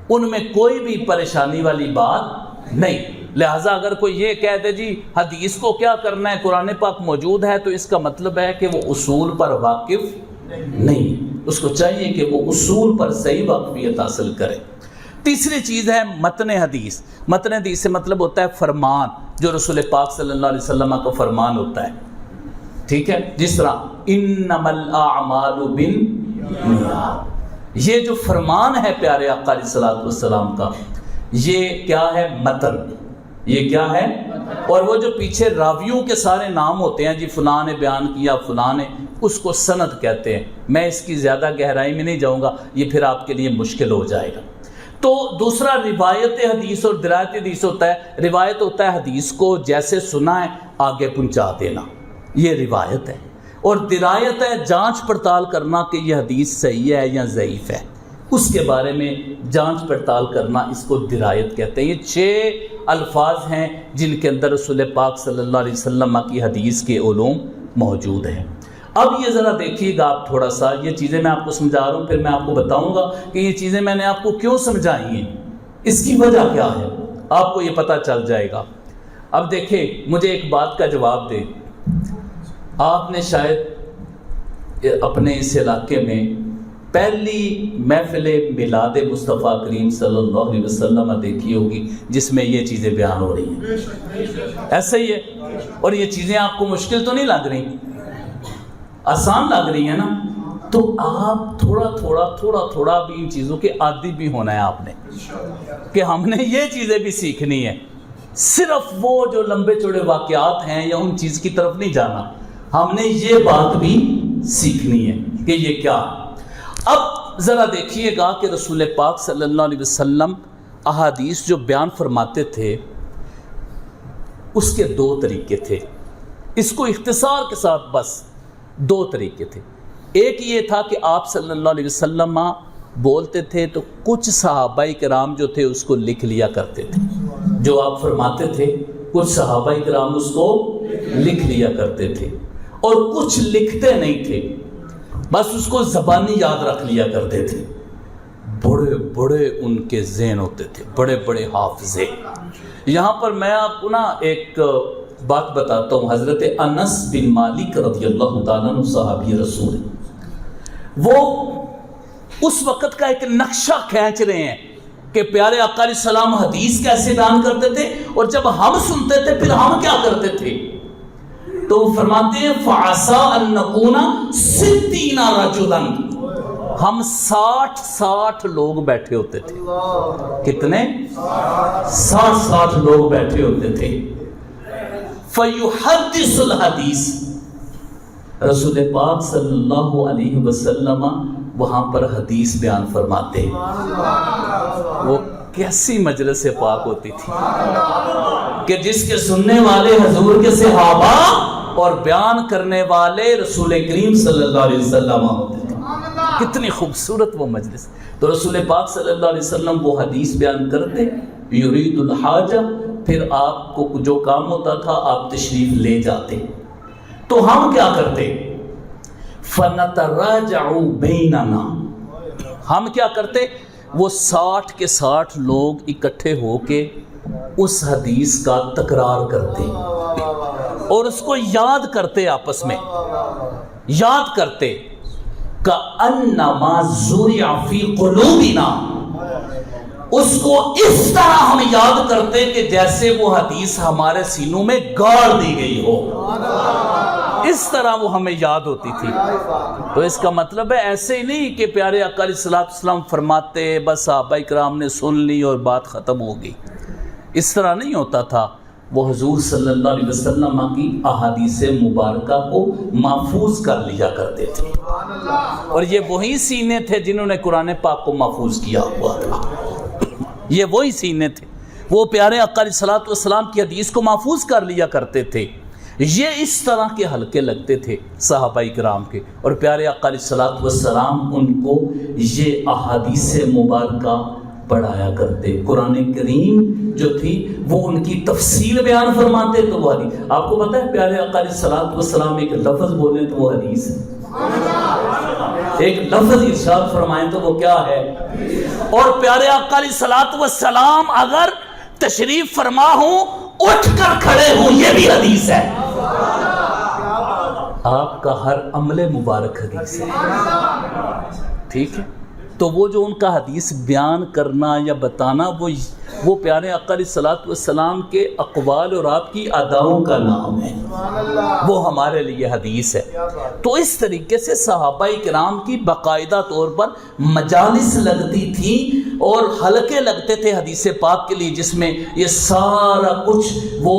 ان میں کوئی بھی پریشانی والی بات نہیں۔ لہٰذا اگر کوئی یہ کہہ دے جی حدیث کو کیا کرنا ہے، قرآن پاک موجود ہے، تو اس کا مطلب ہے کہ وہ اصول پر واقف نہیں۔ اس کو چاہیے کہ وہ اصول پر صحیح واقفیت حاصل کرے۔ تیسری چیز ہے متن حدیث۔ متن حدیث سے مطلب ہوتا ہے فرمان، جو رسول پاک صلی اللہ علیہ وسلم کا فرمان ہوتا ہے، ٹھیک ہے؟ جس طرح انما الاعمال بالنیات، یہ جو فرمان ہے پیارے آقا علیہ الصلوۃ والسلام کا، یہ کیا ہے؟ متن۔ یہ کیا ہے؟ اور وہ جو پیچھے راویوں کے سارے نام ہوتے ہیں، جی فلاں نے بیان کیا، فلاں نے، اس کو سند کہتے ہیں۔ میں اس کی زیادہ گہرائی میں نہیں جاؤں گا، یہ پھر آپ کے لیے مشکل ہو جائے گا۔ تو دوسرا روایت حدیث اور درایت حدیث ہوتا ہے۔ روایت ہوتا ہے حدیث کو جیسے سنا ہے آگے پہنچا دینا، یہ روایت ہے۔ اور درایت ہے جانچ پڑتال کرنا کہ یہ حدیث صحیح ہے یا ضعیف ہے، اس کے بارے میں جانچ پڑتال کرنا، اس کو درایت کہتے ہیں۔ یہ 6 الفاظ ہیں جن کے اندر رسول پاک صلی اللہ علیہ وسلم کی حدیث کے علوم موجود ہیں۔ اب یہ ذرا دیکھیے گا آپ تھوڑا سا، یہ چیزیں میں آپ کو سمجھا رہا ہوں، پھر میں آپ کو بتاؤں گا کہ یہ چیزیں میں نے آپ کو کیوں سمجھائی ہیں، اس کی وجہ کیا ہے، آپ کو یہ پتہ چل جائے گا۔ اب دیکھیں، مجھے ایک بات کا جواب دیں۔ آپ نے شاید اپنے اس علاقے میں پہلی محفل میلاد مصطفیٰ کریم صلی اللہ علیہ وسلم دیکھی ہوگی جس میں یہ چیزیں بیان ہو رہی ہیں، ایسا ہی ہے؟ اور یہ چیزیں آپ کو مشکل تو نہیں لگ رہی، آسان لگ رہی ہیں نا؟ تو آپ تھوڑا تھوڑا بھی ان چیزوں کے عادی بھی ہونا ہے آپ نے، کہ ہم نے یہ چیزیں بھی سیکھنی ہے۔ صرف وہ جو لمبے چوڑے واقعات ہیں یا ان چیز کی طرف نہیں جانا، ہم نے یہ بات بھی سیکھنی ہے کہ یہ کیا ہے۔ اب ذرا دیکھیے گا کہ رسول پاک صلی اللہ علیہ وسلم احادیث جو بیان فرماتے تھے اس کے 2 طریقے تھے۔ اس کو اختصار کے ساتھ بس 2 طریقے تھے۔ ایک یہ تھا کہ آپ صلی اللہ علیہ وسلم بولتے تھے تو کچھ صحابہ کرام جو تھے اس کو لکھ لیا کرتے تھے، جو آپ فرماتے تھے کچھ صحابہ کرام اس کو لکھ لیا کرتے تھے، اور کچھ لکھتے نہیں تھے، بس اس کو زبانی یاد رکھ لیا کرتے تھے۔ بڑے بڑے ان کے ذہن ہوتے تھے، بڑے بڑے حافظے۔ یہاں پر میں آپ کو نا ایک بات بتاتا ہوں۔ حضرت انس بن مالک رضی اللہ تعالیٰ عنہ صحابی رسول ہیں، وہ اس وقت کا ایک نقشہ کھینچ رہے ہیں کہ پیارے آقا علیہ السلام حدیث کیسے بیان کرتے تھے، اور جب ہم سنتے تھے پھر ہم کیا کرتے تھے۔ تو فرماتے ہیں فَعَسَىٰ أَن نَّكُونَ 60 رَجُلًا، ہم 60 لوگ بیٹھے ہوتے تھے۔ کتنے؟ 60 لوگ بیٹھے ہوتے تھے۔ فَيُحَدِّثُ الْحَدِيث، رسول پاک صلی اللہ علیہ وسلم وہاں پر حدیث بیان فرماتے ہیں۔ وہ کیسی مجلس پاک ہوتی تھی کہ جس کے سننے والے حضور کے صحابہ اور بیان کرنے والے رسول کریم صلی اللہ علیہ وسلم ہوتے تھے۔ کتنی خوبصورت وہ مجلس۔ تو رسول پاک صلی اللہ علیہ وسلم وہ حدیث بیان کرتے، یرید الحاجہ، پھر آپ کو جو کام ہوتا تھا آپ تشریف لے جاتے۔ تو ہم کیا کرتے؟ فَنَتَرَاجَعُ بَيْنَنَا، ہم کیا کرتے؟ وہ 60 کے 60 لوگ اکٹھے ہو کے اس حدیث کا تکرار کرتے، اور اس کو یاد کرتے آپس میں، یاد کرتے کأنما زرع فی قلوبنا، اس کو اس طرح ہم یاد کرتے کہ جیسے وہ حدیث ہمارے سینوں میں گاڑ دی گئی ہو، اس طرح وہ ہمیں یاد ہوتی تھی۔ تو اس کا مطلب ہے ایسے ہی نہیں کہ پیارے آقا علیہ السلام فرماتے بس صحابہ کرام نے سن لی اور بات ختم ہو گئی، اس طرح نہیں ہوتا تھا۔ وہ حضور صلی اللہ علیہ وسلم کی احادیث مبارکہ کو محفوظ کر لیا کرتے تھے، اور یہ وہی سینے تھے جنہوں نے قرآن پاک کو محفوظ کیا ہوا تھا، یہ وہی سینے تھے، وہ پیارے آقا علیہ السلام کی حدیث کو محفوظ کر لیا کرتے تھے۔ یہ اس طرح کے حلقے لگتے تھے صحابہ کرام کے، اور پیارے آقا علیہ السلام ان کو یہ احادیث مبارکہ پڑھایا کرتے۔ قرآن کریم جو تھی وہ ان کی تفصیل بیان فرماتے تو وہ حدیث۔ آپ کو پتہ ہے پیارے آقا علیہ السلام ایک لفظ بولیں تو وہ حدیث ہے، ایک لفظ ارشاد فرمائیں تو وہ کیا ہے؟ اور پیارے آقا علیہ السلام اگر تشریف فرما ہوں اٹھ کر کھڑے ہوں یہ بھی حدیث ہے۔ آپ کا ہر عمل مبارک حدیث ہے، ٹھیک ہے؟ تو وہ جو ان کا حدیث بیان کرنا یا بتانا وہ پیارے آقا علیہ السلام کے اقوال اور آپ کی اداؤں کا نام ہے، وہ ہمارے لیے حدیث ہے۔ تو اس طریقے سے صحابہ کرام کی باقاعدہ طور پر مجالس لگتی تھی اور حلقے لگتے تھے حدیث پاک کے لیے، جس میں یہ سارا کچھ وہ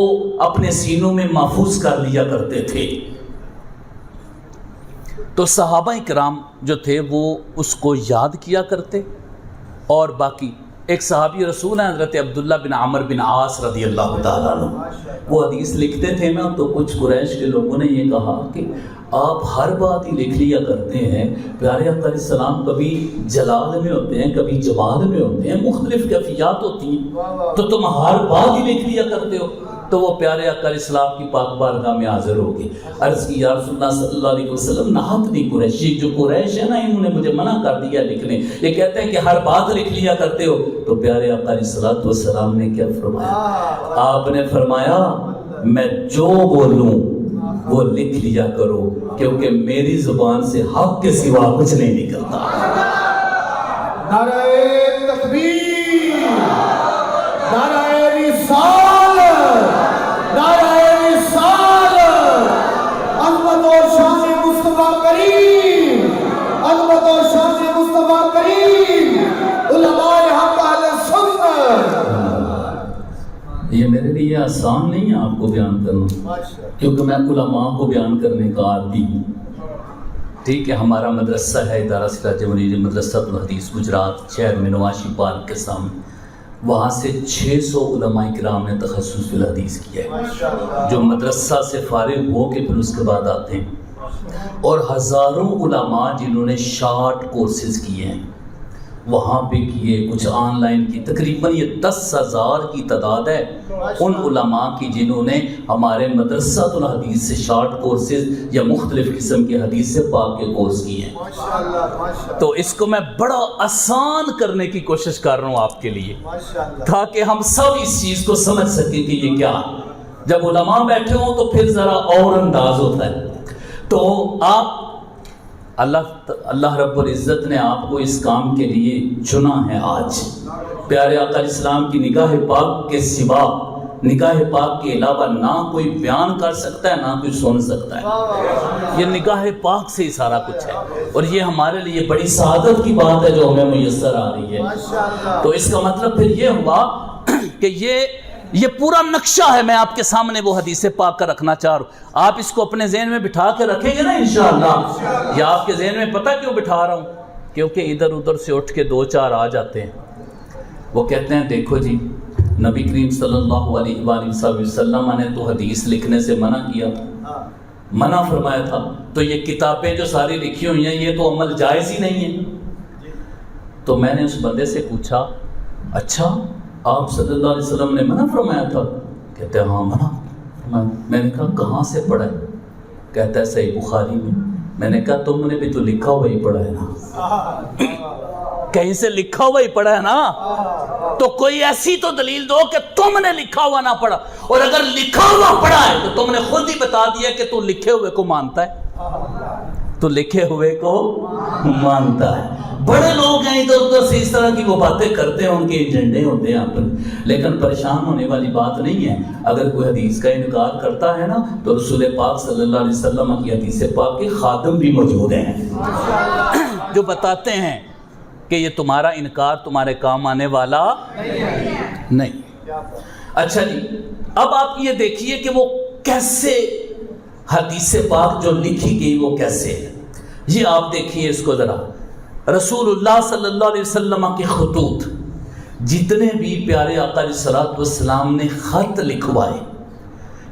اپنے سینوں میں محفوظ کر لیا کرتے تھے۔ تو صحابہ کرام جو تھے وہ اس کو یاد کیا کرتے، اور باقی ایک صحابی رسول ہیں حضرت عبداللہ بن عمر بن عاص رضی اللہ تعالیٰ عنہ، وہ حدیث لکھتے تھے نا، تو کچھ قریش کے لوگوں نے یہ کہا کہ آپ ہر بات ہی لکھ لیا کرتے ہیں، پیارے آقا علیہ السلام کبھی جلال میں ہوتے ہیں کبھی جمال میں ہوتے ہیں، مختلف کیفیات ہوتی ہیں، تو تم ہر بات ہی لکھ لیا کرتے ہو۔ تو وہ پیارے آقا علیہ السلام کی پاک بارگاہ میں حاضر ہو گئے، عرض کی یا رسول اللہ صلی اللہ علیہ وسلم نہتنی قریش، جو قریش ہے نا انہوں نے مجھے منع کر دیا لکھنے، یہ کہتے ہیں کہ ہر بات لکھ لیا کرتے ہو۔ تو پیارے آقا علیہ السلام نے کیا فرمایا؟ آپ نے فرمایا میں جو بولوں وہ لکھ لیا کرو، کیونکہ میری زبان سے حق کے سوا کچھ نہیں نکلتا۔ نعرہ تکبیر، نعرہ رسالت، نعرہ رسالت، عظمت اور شان مصطفیٰ کریم، عظمت اور شان مصطفیٰ کریم، علماء حق اہل سنت۔ یہ میرے لیے آسان نہیں ہے آپ کو بیان کرنا، کیونکہ میں علماء کو بیان کرنے کا عادی ہوں، ٹھیک ہے؟ ہمارا مدرسہ ہے ادارہ سراج منیر مدرسہ الحدیث گجرات، شہر میں نواشی پارک کے سامنے، وہاں سے 600 علماء کرام نے تخصص فی الحدیث کیا ہے، جو مدرسہ سے فارغ ہو کے پھر اس کے بعد آتے ہیں، اور ہزاروں علماء جنہوں نے شارٹ کورسز کیے ہیں وہاں پہ کیے، کچھ آن لائن کی، تقریباً یہ 10,000 کی تعداد ہے ان علماء کی جنہوں نے ہمارے مدرسہ الحدیث سے شارٹ کورسز یا مختلف قسم کے حدیث پاک کے کورس کیے ہیں۔ تو اس کو میں بڑا آسان کرنے کی کوشش کر رہا ہوں آپ کے لیے، تاکہ ہم سب اس چیز کو سمجھ سکیں کہ یہ کیا ہے۔ جب علماء بیٹھے ہوں تو پھر ذرا اور انداز ہوتا ہے۔ تو آپ اللہ رب العزت نے آپ کو اس کام کے لیے چنا ہے۔ آج پیارے آقا علیہ السلام کی نگاہ پاک کے سوا، نگاہ پاک کے علاوہ نہ کوئی بیان کر سکتا ہے نہ کوئی سن سکتا ہے، یہ نگاہ پاک سے ہی سارا کچھ ہے، اور یہ ہمارے لیے بڑی سعادت کی بات ہے جو ہمیں میسر آ رہی ہے۔ تو اس کا مطلب پھر یہ ہوا کہ یہ پورا نقشہ ہے، میں آپ کے سامنے وہ حدیث پاک کا رکھنا چاہ رہا ہوں۔ آپ اس کو اپنے ذہن میں بٹھا کے رکھیں گے نا انشاءاللہ۔ یا آپ کے ذہن میں پتہ کیوں بٹھا رہا ہوں؟ کیونکہ ادھر ادھر سے اٹھ کے 2-4 آ جاتے ہیں، وہ کہتے ہیں دیکھو جی نبی کریم صلی اللہ علیہ وآلہ وسلم نے تو حدیث لکھنے سے منع کیا، منع فرمایا تھا، تو یہ کتابیں جو ساری لکھی ہوئی ہیں یہ تو عمل جائز ہی نہیں ہے۔ تو میں نے اس بندے سے پوچھا اچھا آپ صلی اللہ علیہ وسلم نے منع فرمایا تھا؟ کہتے ہیں ہاں منع۔ میں نے کہا کہاں سے پڑھا ہے؟ کہتا ہے صحیح بخاری میں۔ میں نے کہا تم نے بھی تو لکھا ہوا ہی پڑھا ہے نا۔ کہیں سے لکھا ہوا ہی پڑھا ہے نا، تو کوئی ایسی تو دلیل دو کہ تم نے لکھا ہوا نہ پڑھا، اور اگر لکھا ہوا پڑھا ہے تو تم نے خود ہی بتا دیا کہ تو لکھے ہوئے کو مانتا ہے، تو لکھے ہوئے کو مانتا ہے۔ بڑے لوگ ہیں ادھر ادھر سے اس طرح کی وہ باتیں کرتے ہیں، ان کے ایجنڈے ہوتے ہیں اپنے، لیکن پریشان ہونے والی بات نہیں ہے۔ اگر کوئی حدیث کا انکار کرتا ہے نا تو رسول پاک صلی اللہ علیہ وسلم کی حدیث پاک کے خادم بھی موجود ہیں جو بتاتے ہیں کہ یہ تمہارا انکار تمہارے کام آنے والا نہیں۔ اچھا جی، اب آپ یہ دیکھیے کہ وہ کیسے حدیث پاک جو لکھی گئی وہ کیسے ہے۔ یہ آپ دیکھیے اس کو ذرا، رسول اللہ صلی اللہ علیہ وسلم کے خطوط، جتنے بھی پیارے آقا علیہ الصلوۃ والسلام نے خط لکھوائے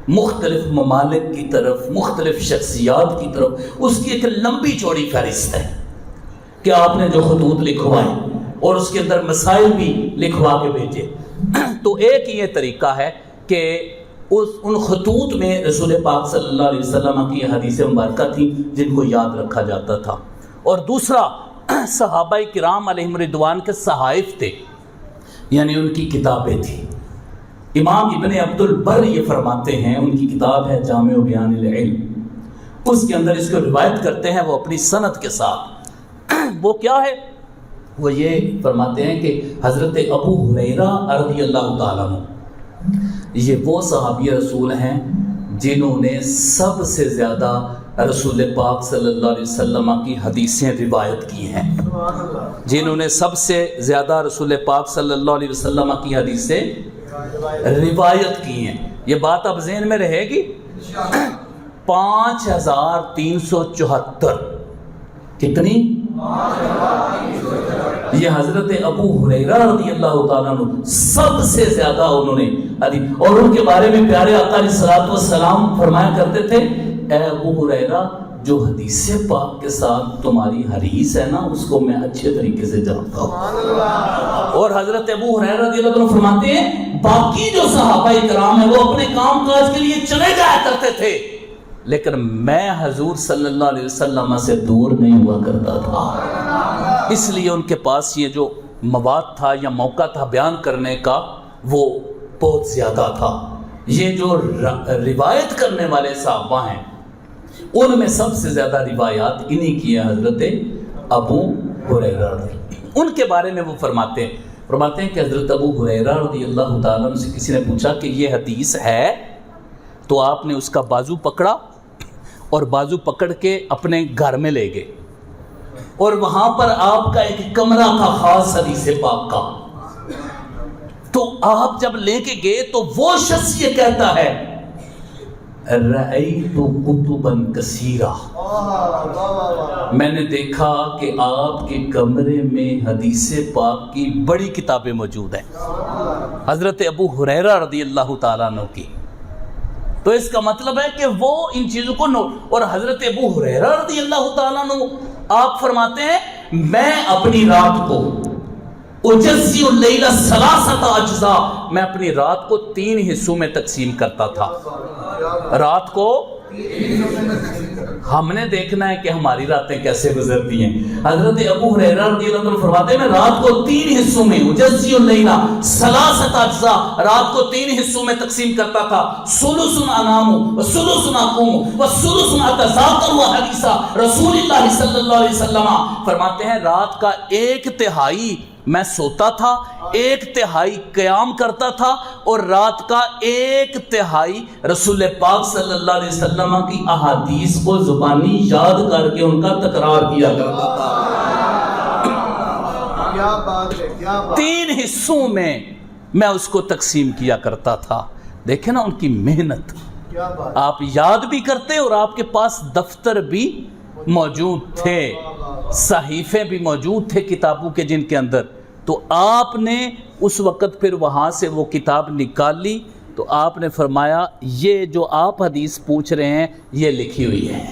مختلف ممالک کی طرف، مختلف شخصیات کی طرف، اس کی ایک لمبی چوڑی فہرست ہے کہ آپ نے جو خطوط لکھوائے اور اس کے اندر مسائل بھی لکھوا کے بھیجے۔ تو ایک یہ طریقہ ہے کہ ان خطوط میں رسول پاک صلی اللہ علیہ وسلم کی حدیث مبارکہ تھی جن کو یاد رکھا جاتا تھا، اور دوسرا صحابہ کرام علیہم رضوان کے صحائف تھے، یعنی ان کی کتابیں تھیں۔ امام ابن عبد البر یہ فرماتے ہیں، ان کی کتاب ہے جامع بیان العلم، اس کے اندر اس کو روایت کرتے ہیں وہ اپنی سند کے ساتھ۔ وہ کیا ہے؟ وہ یہ فرماتے ہیں کہ حضرت ابو ہریرہ رضی اللہ تعالیٰ عنہ، یہ وہ صحابی رسول ہیں جنہوں نے سب سے زیادہ رسول پاک صلی اللہ علیہ وسلم کی حدیثیں روایت کی ہیں، جنہوں نے سب سے زیادہ رسول پاک صلی اللہ علیہ وسلم کی حدیثیں روایت کی ہیں۔ یہ بات اب ذہن میں رہے گی، 5374 کتنی؟ یہ حضرت ابو ہریرہ رضی اللہ تعالیٰ عنہ سب سے زیادہ انہوں نے حدیث، اور ان کے بارے میں پیارے آقا علیہ الصلوۃ والسلام فرمایا کرتے تھے، اے ابو ہریرہ جو حدیث پاک کے ساتھ تمہاری حدیث ہے نا اس کو میں اچھے طریقے سے جانتا ہوں۔ اور حضرت ابو ہریرہ رضی اللہ عنہ فرماتے ہیں باقی جو صحابہ کرام ہیں وہ اپنے کام کاج کے لیے چلے جایا کرتے تھے، لیکن میں حضور صلی اللہ علیہ وسلم سے دور نہیں ہوا کرتا تھا، اس لیے ان کے پاس یہ جو مواد تھا یا موقع تھا بیان کرنے کا وہ بہت زیادہ تھا۔ یہ جو روایت کرنے والے صحابہ ہیں ان میں سب سے زیادہ روایات انہی کی ہیں، حضرت ابو ہریرہ۔ ان کے بارے میں وہ فرماتے ہیں کہ حضرت ابو ہریرہ رضی اللہ تعالیٰ عنہ سے کسی نے پوچھا کہ یہ حدیث ہے، تو آپ نے اس کا بازو پکڑا اور بازو پکڑ کے اپنے گھر میں لے گئے، اور وہاں پر آپ کا ایک کمرہ تھا خاص حدیث پاک کا، تو آپ جب لے کے گئے تو وہ شخص یہ کہتا ہے رأیت کتبا کثیرہ، میں نے دیکھا کہ آپ کے کمرے میں حدیث پاک کی بڑی کتابیں موجود ہیں، حضرت ابو ہریرہ رضی اللہ تعالیٰ عنہ کی۔ تو اس کا مطلب ہے کہ وہ ان چیزوں کو اور حضرت ابو ہریرہ رضی اللہ تعالیٰ عنہ آپ فرماتے ہیں میں اپنی رات کو اجزی اللیل ثلاثۃ اجزاء، میں اپنی رات کو 3 حصوں میں تقسیم کرتا تھا۔ رات کو ہم نے دیکھنا ہے کہ ہماری راتیں کیسے گزرتی ہیں۔ حضرت ابو ہریرہ رضی اللہ عنہ فرماتے ہیں میں رات کو 3 حصوں میں اجزی اللیل ثلاثۃ اجزاء، رات کو 3 حصوں میں تقسیم کرتا تھا، ثلث انام وثلث اقوم وثلث اتذاکر حدیث رسول اللہ صلی اللہ علیہ وسلم۔ فرماتے ہیں رات کا 1/3 میں سوتا تھا، 1/3 قیام کرتا تھا، اور رات کا 1/3 رسول پاک صلی اللہ علیہ وسلم کی احادیث کو زبانی یاد کر کے ان کا تکرار کیا کرتا تھا۔ کیا بات ہے، کیا بات۔ 3 حصوں میں میں اس کو تقسیم کیا کرتا تھا۔ دیکھیں نا ان کی محنت، آپ یاد بھی کرتے اور آپ کے پاس دفتر بھی موجود تھے، صحیفے بھی موجود تھے کتابوں کے جن کے اندر، تو آپ نے اس وقت پھر وہاں سے وہ کتاب نکالی تو آپ نے فرمایا یہ جو آپ حدیث پوچھ رہے ہیں یہ لکھی ہوئی ہے،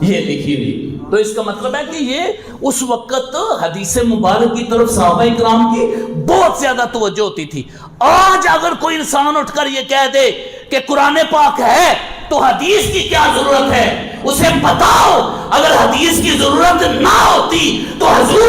یہ لکھی ہوئی۔ تو اس کا مطلب ہے کہ یہ اس وقت حدیث مبارک کی طرف صحابہ کرام کی بہت زیادہ توجہ ہوتی تھی۔ آج اگر کوئی انسان اٹھ کر یہ کہہ دے کہ قرآن پاک ہے تو حدیث کی کیا ضرورت ہے، اسے بتاؤ اگر حدیث کی ضرورت نہ ہوتی تو حضور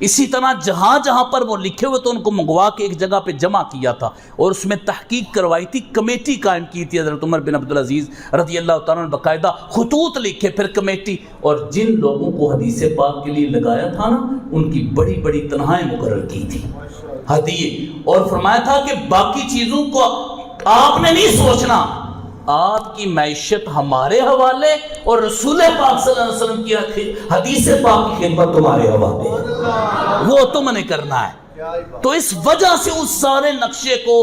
اسی طرح جہاں جہاں پر وہ لکھے ہوئے تو ان کو منگوا کے ایک جگہ پہ جمع کیا تھا اور اس میں تحقیق کروائی تھی، کمیٹی قائم کی تھی حضرت عمر بن عبدالعزیز رضی اللہ تعالیٰ عنہ، باقاعدہ خطوط لکھے، پھر کمیٹی، اور جن لوگوں کو حدیث پاک کے لیے لگایا تھا نا ان کی بڑی بڑی تنخواہیں مقرر کی تھی ہدیے، اور فرمایا تھا کہ باقی چیزوں کو آپ نے نہیں سوچنا، آپ کی معیشت ہمارے حوالے اور رسول پاک صلی اللہ علیہ وسلم کی حدیث پاک کی خدمت تمہارے حوالے، وہ تم نے کرنا ہے۔ تو اس وجہ سے اس سارے نقشے کو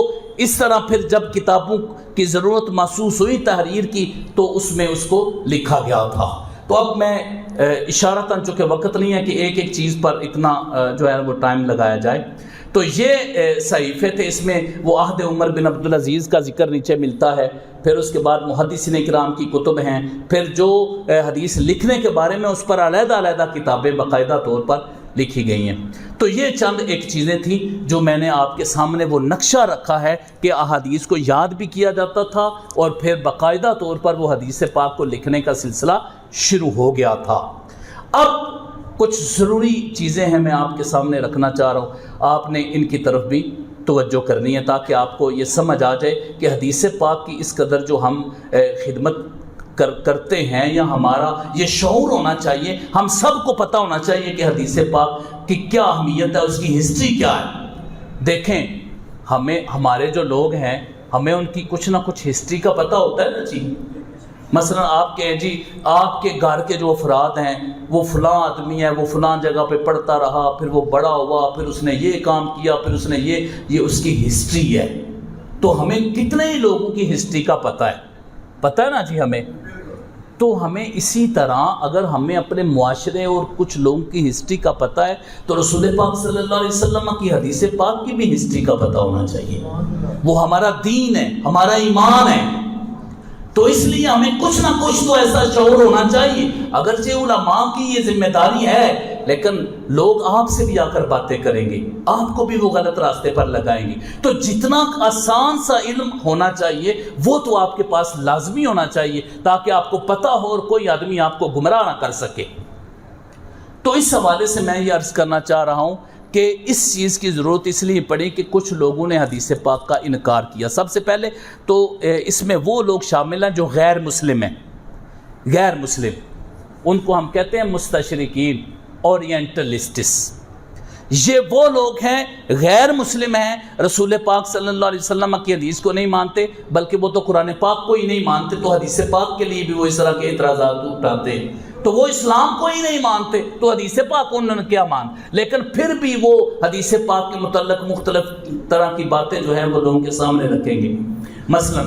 اس طرح پھر جب کتابوں کی ضرورت محسوس ہوئی تحریر کی تو اس میں اس کو لکھا گیا تھا۔ تو اب میں اشارتاً چونکہ وقت نہیں ہے کہ ایک ایک چیز پر اتنا جو ہے وہ ٹائم لگایا جائے، تو یہ صحیفے تھے، اس میں وہ عہد عمر بن عبدالعزیز کا ذکر نیچے ملتا ہے، پھر اس کے بعد محدثین کرام کی کتب ہیں، پھر جو حدیث لکھنے کے بارے میں اس پر علیحدہ علیحدہ کتابیں باقاعدہ طور پر لکھی گئی ہیں۔ تو یہ چند ایک چیزیں تھیں جو میں نے آپ کے سامنے وہ نقشہ رکھا ہے کہ احادیث کو یاد بھی کیا جاتا تھا اور پھر باقاعدہ طور پر وہ حدیث پاک کو لکھنے کا سلسلہ شروع ہو گیا تھا۔ اب کچھ ضروری چیزیں ہیں میں آپ کے سامنے رکھنا چاہ رہا ہوں، آپ نے ان کی طرف بھی توجہ کرنی ہے تاکہ آپ کو یہ سمجھ آ جائے کہ حدیث پاک کی اس قدر جو ہم خدمت کرتے ہیں یا ہمارا یہ شعور ہونا چاہیے، ہم سب کو پتہ ہونا چاہیے کہ حدیث پاک کی کیا اہمیت ہے، اس کی ہسٹری کیا ہے۔ دیکھیں ہمارے جو لوگ ہیں ہمیں ان کی کچھ نہ کچھ ہسٹری کا پتہ ہوتا ہے نا جی۔ مثلا آپ کے جی آپ کے گھر کے جو افراد ہیں وہ فلاں آدمی ہے، وہ فلاں جگہ پہ پڑھتا رہا، پھر وہ بڑا ہوا، پھر اس نے یہ کام کیا، پھر اس نے یہ اس کی ہسٹری ہے۔ تو ہمیں کتنے ہی لوگوں کی ہسٹری کا پتہ ہے نا جی ہمیں۔ تو ہمیں اسی طرح اگر ہمیں اپنے معاشرے اور کچھ لوگوں کی ہسٹری کا پتہ ہے تو رسول پاک صلی اللہ علیہ وسلم کی حدیث پاک کی بھی ہسٹری کا پتہ ہونا چاہیے۔ وہ ہمارا دین ہے، ہمارا ایمان ہے، تو اس لیے ہمیں کچھ نہ کچھ تو ایسا شعور ہونا چاہیے۔ اگرچہ علماء کی یہ ذمہ داری ہے لیکن لوگ آپ سے بھی آ کر باتیں کریں گے، آپ کو بھی وہ غلط راستے پر لگائیں گے، تو جتنا آسان سا علم ہونا چاہیے وہ تو آپ کے پاس لازمی ہونا چاہیے تاکہ آپ کو پتہ ہو اور کوئی آدمی آپ کو گمراہ نہ کر سکے۔ تو اس حوالے سے میں یہ عرض کرنا چاہ رہا ہوں کہ اس چیز کی ضرورت اس لیے پڑی کہ کچھ لوگوں نے حدیث پاک کا انکار کیا۔ سب سے پہلے تو اس میں وہ لوگ شامل ہیں جو غیر مسلم ہیں، غیر مسلم، ان کو ہم کہتے ہیں مستشرقین، اورینٹلسٹس۔ یہ وہ لوگ ہیں غیر مسلم ہیں، رسول پاک صلی اللہ علیہ وسلم کی حدیث کو نہیں مانتے، بلکہ وہ تو قرآن پاک کو ہی نہیں مانتے، تو حدیث پاک کے لیے بھی وہ اس طرح کے اعتراضات اٹھاتے ہیں۔ تو وہ اسلام کو ہی نہیں مانتے تو حدیث پاک کو انہوں نے کیا مان، لیکن پھر بھی وہ حدیث پاک کے متعلق مختلف طرح کی باتیں جو ہیں وہ لوگوں کے سامنے رکھیں گے۔ مثلا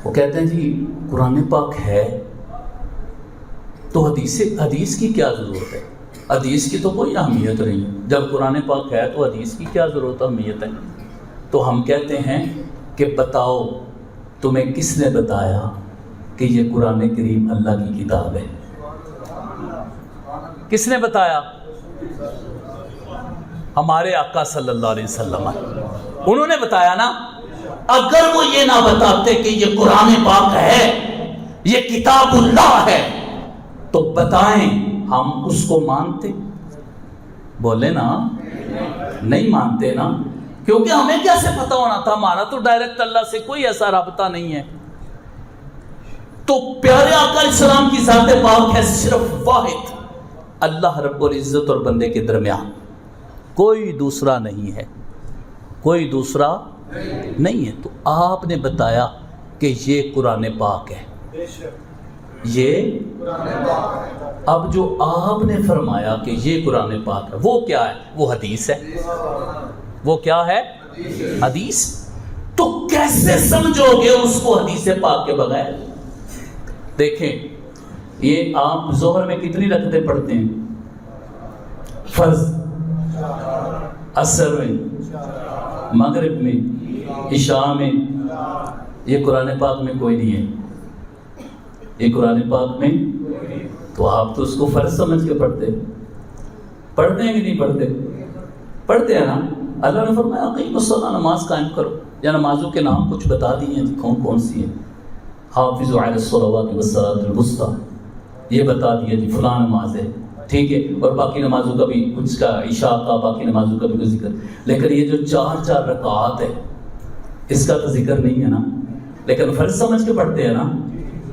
وہ کہتے ہیں جی قرآن پاک ہے تو حدیث کی کیا ضرورت ہے، حدیث کی تو کوئی اہمیت نہیں، جب قرآن پاک ہے تو حدیث کی کیا ضرورت اہمیت ہے۔ تو ہم کہتے ہیں کہ بتاؤ تمہیں کس نے بتایا کہ یہ قرآن کریم اللہ کی کتاب ہے؟ کس نے بتایا؟ ہمارے آقا صلی اللہ علیہ وسلم، انہوں نے بتایا نا۔ اگر وہ یہ نہ بتاتے کہ یہ قرآن پاک ہے، یہ کتاب اللہ ہے، تو بتائیں ہم اس کو مانتے؟ بولے نا، نہیں مانتے نا، کیونکہ ہمیں کیسے پتہ ہونا تھا، ہمارا تو ڈائریکٹ اللہ سے کوئی ایسا رابطہ نہیں ہے۔ تو پیارے آقا علیہ السلام کی ذات پاک ہے صرف واحد، اللہ رب العزت اور بندے کے درمیان کوئی دوسرا نہیں ہے، کوئی دوسرا نہیں ہے۔ تو آپ نے بتایا کہ یہ قرآن پاک ہے، یہ اب جو آپ نے فرمایا کہ یہ قرآن پاک ہے وہ کیا ہے؟ وہ حدیث ہے۔ وہ کیا ہے؟ حدیث۔ تو کیسے سمجھو گے اس کو حدیث پاک کے بغیر؟ دیکھیں یہ آپ ظہر میں کتنی رکعتیں پڑھتے ہیں؟ فرض، عصر میں، مغرب میں، عشاء میں، یہ قرآن پاک میں کوئی نہیں ہے، یہ قرآن پاک میں، تو آپ تو اس کو فرض سمجھ کے پڑھتے ہیں کہ نہیں پڑھتے؟ پڑھتے ہیں نا۔ اللہ نے فرمایا اقیموا الصلاۃ، نماز قائم کرو، یا نمازوں کے نام کچھ بتا دیے ہیں کون کون سی ہیں؟ حافظوا علی الصلوات والصلاۃ الوسطیٰ، یہ بتا دیا جی فلاں نماز ہے، ٹھیک ہے، اور باقی نمازوں کا بھی کچھ کا، عشاء کا باقی نمازوں کا بھی کوئی ذکر، لیکن یہ جو 4 رکعات ہے اس کا تو ذکر نہیں ہے نا، لیکن فرض سمجھ کے پڑھتے ہیں نا،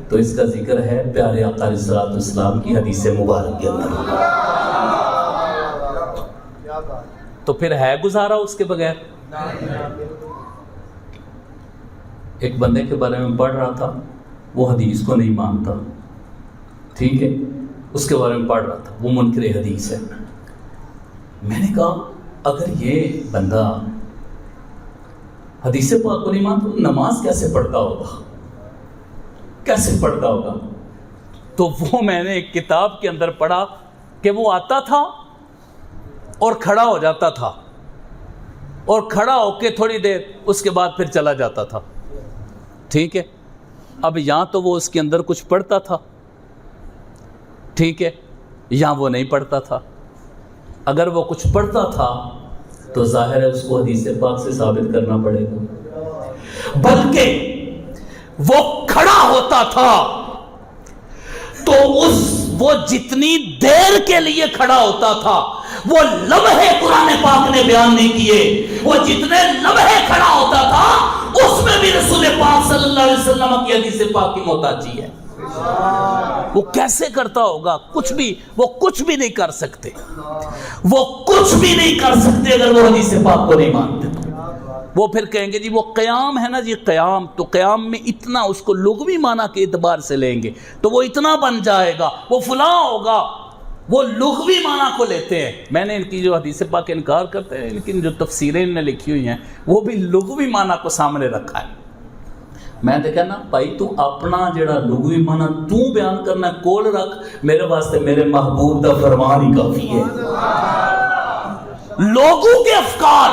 تو اس کا ذکر ہے پیارے آقا علیہ الصلوۃ والسلام کی حدیث مبارک کے اندر۔ تو پھر ہے گزارا اس کے بغیر؟ ایک بندے کے بارے میں پڑھ رہا تھا، وہ حدیث کو نہیں مانتا، ٹھیک ہے، اس کے بارے میں پڑھ رہا تھا، وہ منکر حدیث ہے۔ میں نے کہا اگر یہ بندہ حدیث پاک کو نہیں مانتا تو نماز کیسے پڑھتا ہوگا، کیسے پڑھتا ہوگا؟ تو وہ میں نے ایک کتاب کے اندر پڑھا کہ وہ آتا تھا اور کھڑا ہو جاتا تھا، اور کھڑا ہو کے تھوڑی دیر اس کے بعد پھر چلا جاتا تھا، ٹھیک ہے۔ اب یہاں تو وہ اس کے اندر کچھ پڑھتا تھا، ٹھیک ہے، یہاں وہ نہیں پڑھتا تھا۔ اگر وہ کچھ پڑھتا تھا تو ظاہر ہے اس کو حدیث پاک سے ثابت کرنا پڑے گا، بلکہ وہ کھڑا ہوتا تھا تو وہ جتنی دیر کے لیے کھڑا ہوتا تھا وہ لمحے قرآن پاک نے بیان نہیں کیے، وہ جتنے لمحے کھڑا ہوتا تھا اس میں بھی رسول پاک صلی اللہ علیہ وسلم کی حدیث پاک کی محتاجی ہے۔ وہ کیسے کرتا ہوگا؟ وہ کچھ بھی نہیں کر سکتے، وہ کچھ بھی نہیں کر سکتے اگر وہ حدیث پاک کو نہیں مانتے تو۔ وہ پھر کہیں گے جی وہ قیام ہے نا جی، قیام تو قیام میں اتنا، اس کو لغوی معنی کے اعتبار سے لیں گے تو وہ اتنا بن جائے گا، وہ فلاں ہوگا، وہ لغوی معنی کو لیتے ہیں۔ میں نے ان کی جو حدیث پاک کا انکار کرتے ہیں، لیکن جو تفسیریں انہوں نے لکھی ہوئی ہیں وہ بھی لغوی معنی کو سامنے رکھا ہے۔ میں دیکھا نا بھائی تو اپنا جڑا لغوی معنی تو بیان کرنا ہے کول رکھ، میرے واسطے میرے محبوب دا فرمان ہی کافی ہے۔ لوگوں کے افکار،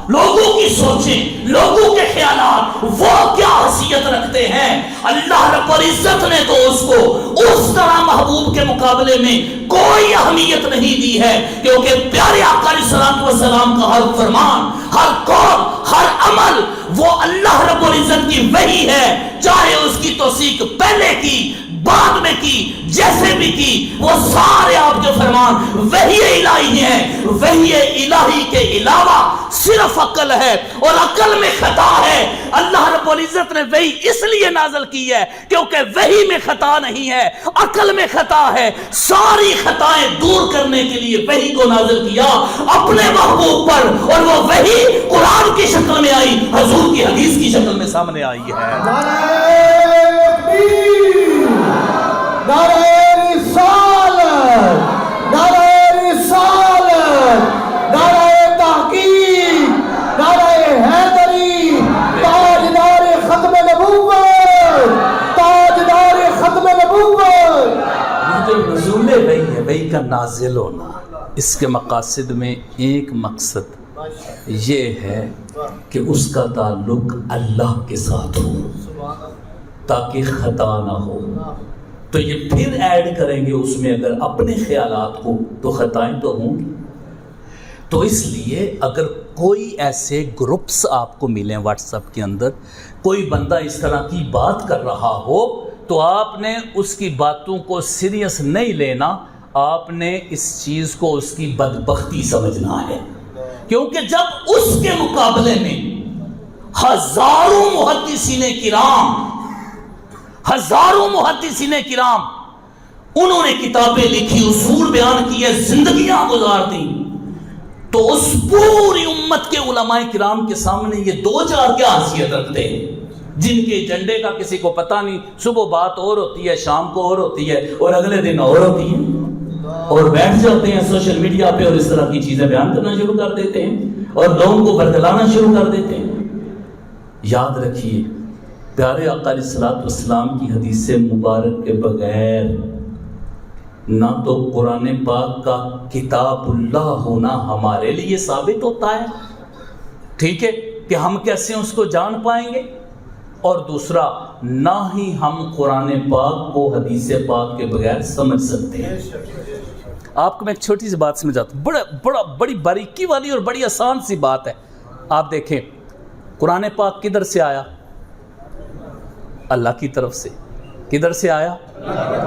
لوگوں کی سوچیں، لوگوں کے خیالات وہ کیا حیثیت رکھتے ہیں؟ اللہ رب العزت نے تو اس کو اس طرح محبوب کے مقابلے میں کوئی اہمیت نہیں دی ہے، کیونکہ پیارے آقا علیہ الصلوۃ والسلام کا ہر فرمان، ہر قول، ہر عمل وہ اللہ رب العزت کی وحی ہے، چاہے اس کی توثیق پہلے کی بعد میں کی، جیسے بھی کی، وہ سارے آپ کے فرمان وحی الہی ہیں۔ وحی الہی کے علاوہ صرف عقل ہے، اور عقل میں خطا ہے۔ اللہ رب العزت نے وحی اس لیے نازل کی ہے کیونکہ وحی میں خطا نہیں ہے، عقل میں خطا ہے۔ ساری خطائیں دور کرنے کے لیے وحی کو نازل کیا اپنے محبوب پر، اور وہ وحی قرآن کی شکل میں آئی، حضور کی حدیث کی شکل میں سامنے آئی ہے۔ نعرہ رسالت، نعرہ رسالت، نعرہ تحقیق، نعرہ حیدری، تاجدار ختم نبوت، تاجدار ختم نبوت۔ یہ جو نزول وحی ہے، وحی کا نازل ہونا، اس کے مقاصد میں ایک مقصد یہ ہے کہ اس کا تعلق اللہ کے ساتھ ہو تاکہ خطا نہ ہو۔ تو یہ پھر ایڈ کریں گے اس میں اگر اپنے خیالات کو، تو خطائیں تو ہوں گی۔ تو اس لیے اگر کوئی ایسے گروپس آپ کو ملیں واٹس ایپ کے اندر، کوئی بندہ اس طرح کی بات کر رہا ہو، تو آپ نے اس کی باتوں کو سیریس نہیں لینا، آپ نے اس چیز کو اس کی بدبختی سمجھنا ہے، کیونکہ جب اس کے مقابلے میں ہزاروں محدثین کرام انہوں نے کتابیں لکھی، اصول بیان کیے، زندگیاں گزار دیں، تو اس پوری امت کے علماء کرام کے سامنے یہ 2-4 کیا حیثیت رکھتے ہیں، جن کے ایجنڈے کا کسی کو پتہ نہیں، صبح بات اور ہوتی ہے، شام کو اور ہوتی ہے، اور اگلے دن اور ہوتی ہے، اور بیٹھ جاتے ہیں سوشل میڈیا پہ اور اس طرح کی چیزیں بیان کرنا شروع کر دیتے ہیں اور لوگوں کو برگلانا شروع کر دیتے ہیں۔ یاد رکھیے پیارے آقا علیہ الصلوۃ والسلام کی حدیث مبارک کے بغیر نہ تو قرآن پاک کا کتاب اللہ ہونا ہمارے لیے ثابت ہوتا ہے، ٹھیک ہے، کہ ہم کیسے اس کو جان پائیں گے، اور دوسرا نہ ہی ہم قرآن پاک کو حدیث پاک کے بغیر سمجھ سکتے ہیں۔ آپ کو میں ایک چھوٹی سی بات سمجھاتا ہوں، بڑی باریکی والی اور بڑی آسان سی بات ہے۔ آپ دیکھیں قرآن پاک کدھر سے آیا؟ اللہ کی طرف سے۔ کدھر سے آیا؟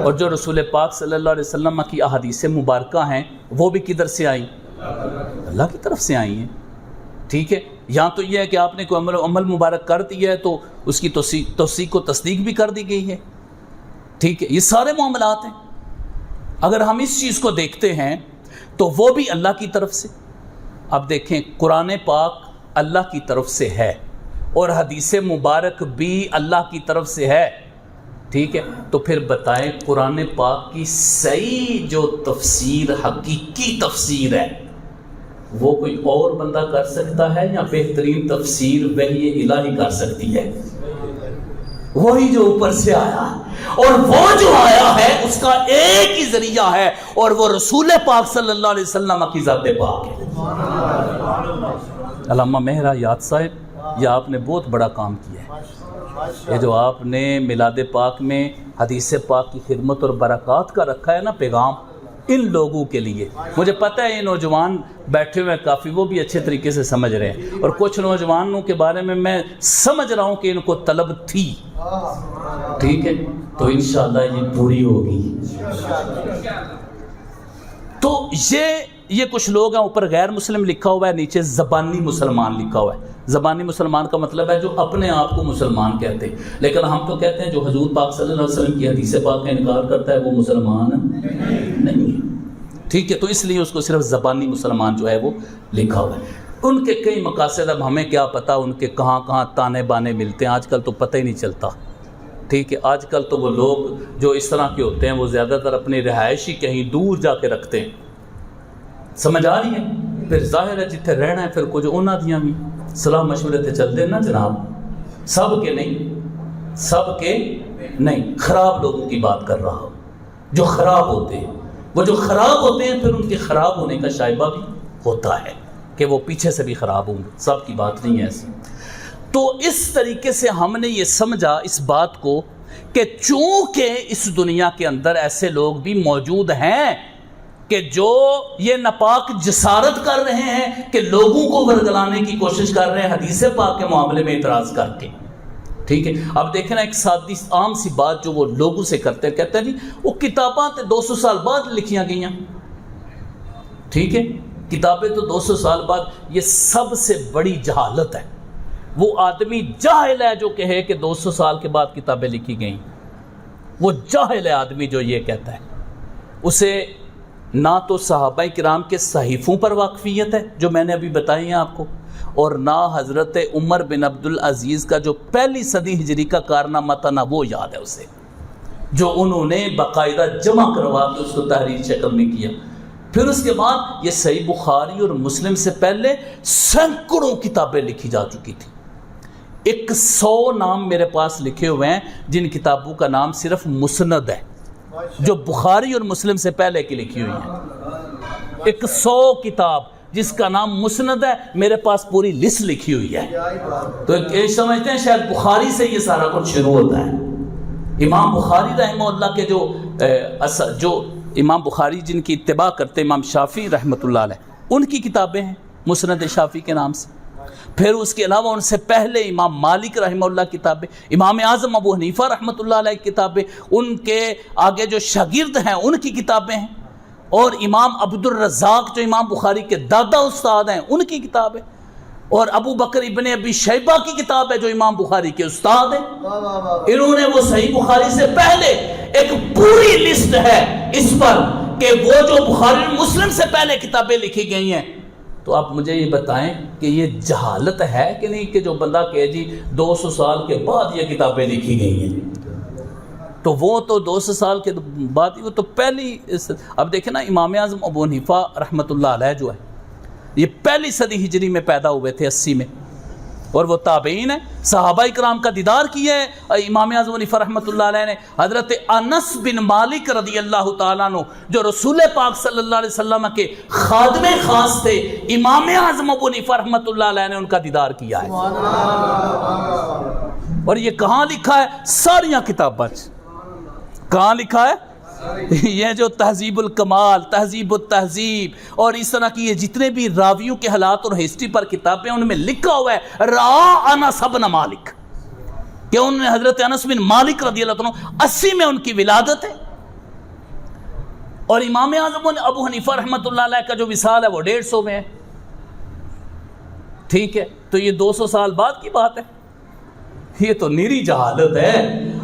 اور جو رسول پاک صلی اللہ علیہ وسلم کی احادیث مبارکہ ہیں وہ بھی کدھر سے آئیں؟ اللہ کی طرف سے آئی ہیں. ٹھیک ہے. یہاں تو یہ ہے کہ آپ نے کوئی عمل مبارک کر دیا ہے تو اس کی توثیق و تصدیق بھی کر دی گئی ہے. ٹھیک ہے. یہ سارے معاملات ہیں. اگر ہم اس چیز کو دیکھتے ہیں تو وہ بھی اللہ کی طرف سے. اب دیکھیں قرآن پاک اللہ کی طرف سے ہے اور حدیث مبارک بھی اللہ کی طرف سے ہے. ٹھیک ہے. تو پھر بتائیں قرآن پاک کی صحیح جو تفسیر حقیقی تفسیر ہے وہ کوئی اور بندہ کر سکتا ہے یا بہترین تفسیر وحی الہی کر سکتی ہے؟ وہی جو اوپر سے آیا. اور وہ جو آیا ہے اس کا ایک ہی ذریعہ ہے اور وہ رسول پاک صلی اللہ علیہ وسلم کی ذات پاک ہے. علامہ مہرا یاد صاحب یہ آپ نے بہت بڑا کام کیا ہے. یہ جو آپ نے میلاد پاک میں حدیث پاک کی خدمت اور برکات کا رکھا ہے نا پیغام ان لوگوں کے لیے. مجھے پتہ ہے یہ نوجوان بیٹھے ہوئے کافی وہ بھی اچھے طریقے سے سمجھ رہے ہیں اور کچھ نوجوانوں کے بارے میں سمجھ رہا ہوں کہ ان کو طلب تھی. ٹھیک ہے. تو انشاءاللہ یہ پوری ہوگی. تو یہ کچھ لوگ ہیں اوپر غیر مسلم لکھا ہوا ہے نیچے زبانی مسلمان لکھا ہوا ہے. زبانی مسلمان کا مطلب ہے جو اپنے آپ کو مسلمان کہتے ہیں لیکن ہم تو کہتے ہیں جو حضور پاک صلی اللہ علیہ وسلم کی حدیث پاک کا انکار کرتا ہے وہ مسلمان نہیں ہے. ٹھیک ہے. تو اس لیے اس کو صرف زبانی مسلمان جو ہے وہ لکھا ہوا ہے. ان کے کئی مقاصد اب ہمیں کیا پتہ ان کے کہاں کہاں تانے بانے ملتے ہیں آج کل تو پتہ ہی نہیں چلتا. ٹھیک ہے. آج کل تو وہ لوگ جو اس طرح کے ہوتے ہیں وہ زیادہ تر اپنی رہائش ہی کہیں دور جا کے رکھتے ہیں. سمجھ آ رہی ہے؟ پھر ظاہر ہے جتنے رہنا ہے پھر کچھ انہاں دیاں بھی صلاح مشورے تھے چل دیں نا جناب. سب کے نہیں خراب لوگوں کی بات کر رہا ہوں جو خراب ہوتے ہیں. وہ جو خراب ہوتے ہیں پھر ان کے خراب ہونے کا شائبہ بھی ہوتا ہے کہ وہ پیچھے سے بھی خراب ہوں گے. سب کی بات نہیں ہے ایسی. تو اس طریقے سے ہم نے یہ سمجھا اس بات کو کہ چونکہ اس دنیا کے اندر ایسے لوگ بھی موجود ہیں کہ جو یہ ناپاک جسارت کر رہے ہیں کہ لوگوں کو ورگلانے کی کوشش کر رہے ہیں حدیث پاک کے معاملے میں اعتراض کر کے. ٹھیک ہے. اب دیکھیں نا ایک سادی عام سی بات جو وہ لوگوں سے کرتے ہیں کہتے ہیں جی وہ کتاباں تے 200 سال بعد لکھیاں گئیاں. ٹھیک ہے. کتابیں تو 200 سال بعد. یہ سب سے بڑی جہالت ہے. وہ آدمی جاہل ہے جو کہے کہ 200 سال کے بعد کتابیں لکھی گئیں. وہ جاہل ہے آدمی جو یہ کہتا ہے. اسے نہ تو صحابہ کرام کے صحیفوں پر واقفیت ہے جو میں نے ابھی بتائی ہیں آپ کو اور نہ حضرت عمر بن عبدالعزیز کا جو پہلی صدی ہجری کا کارنامہ تھا نہ وہ یاد ہے اسے جو انہوں نے باقاعدہ جمع کروا کے اس کو تحریر شکل میں کیا. پھر اس کے بعد یہ صحیح بخاری اور مسلم سے پہلے سینکڑوں کتابیں لکھی جا چکی تھی. 100 نام میرے پاس لکھے ہوئے ہیں جن کتابوں کا نام صرف مسند ہے جو بخاری اور مسلم سے پہلے کی لکھی ہوئی ہے. 100 کتاب جس کا نام مسند ہے میرے پاس پوری لسٹ لکھی ہوئی ہے. تو یہ سمجھتے ہیں شاید بخاری سے یہ سارا کچھ شروع ہوتا ہے. امام بخاری رحمہ اللہ کے جو امام بخاری جن کی اتباع کرتے امام شافعی رحمۃ اللہ علیہ ان کی کتابیں ہیں مسند شافعی کے نام سے. پھر اس کے علاوہ ان سے پہلے امام مالک رحمہ اللہ کتابیں, امام اعظم ابو حنیفہ رحمۃ اللہ علیہ کتابیں, ان کے آگے جو شاگرد ہیں ان کی کتابیں ہیں, اور امام عبد الرزاق جو امام بخاری کے دادا استاد ہیں ان کی کتابیں, اور ابو بکر ابن ابی شیبہ کی کتاب ہے جو امام بخاری کے استاد ہیں. انہوں نے وہ صحیح بخاری سے پہلے ایک پوری لسٹ ہے اس پر کہ وہ جو بخاری مسلم سے پہلے کتابیں لکھی گئی ہیں. تو آپ مجھے یہ بتائیں کہ یہ جہالت ہے کہ نہیں کہ جو بندہ کہے جی 200 سال کے بعد یہ کتابیں لکھی گئی ہیں. تو وہ تو 200 سال کے بعد وہ تو پہلی. اب دیکھیں نا امام اعظم ابو حنیفہ رحمۃ اللہ علیہ جو ہے یہ پہلی صدی ہجری میں پیدا ہوئے تھے 80 میں, اور وہ تابعین ہیں. صحابہ کرام کا دیدار کیا ہے امام اعظم حنیفہ رحمۃ اللہ علیہ نے. حضرت انس بن مالک رضی اللہ تعالیٰ عنہ جو رسول پاک صلی اللہ علیہ وسلم کے خادم خاص تھے, امام اعظم ابو حنیفہ رحمۃ اللہ علیہ نے ان کا دیدار کیا ہے. اور یہ کہاں لکھا ہے؟ ساریاں کتابیں. کہاں لکھا ہے؟ یہ جو تہذیب الکمال, تہذیب التہذیب اور اس طرح کی یہ جتنے بھی راویوں کے حالات اور ہسٹری پر کتابیں ان میں لکھا ہوا ہے را انس بن مالک. کہ انہوں نے حضرت انس بن مالک رضی اللہ عنہ 80 میں ان کی ولادت ہے، اور امام اعظم ابو حنیفہ رحمۃ اللہ علیہ کا جو وصال ہے وہ 150 میں ہے. ٹھیک ہے، تو یہ 200 سال بعد کی بات ہے. یہ تو نیری جہالت ہے.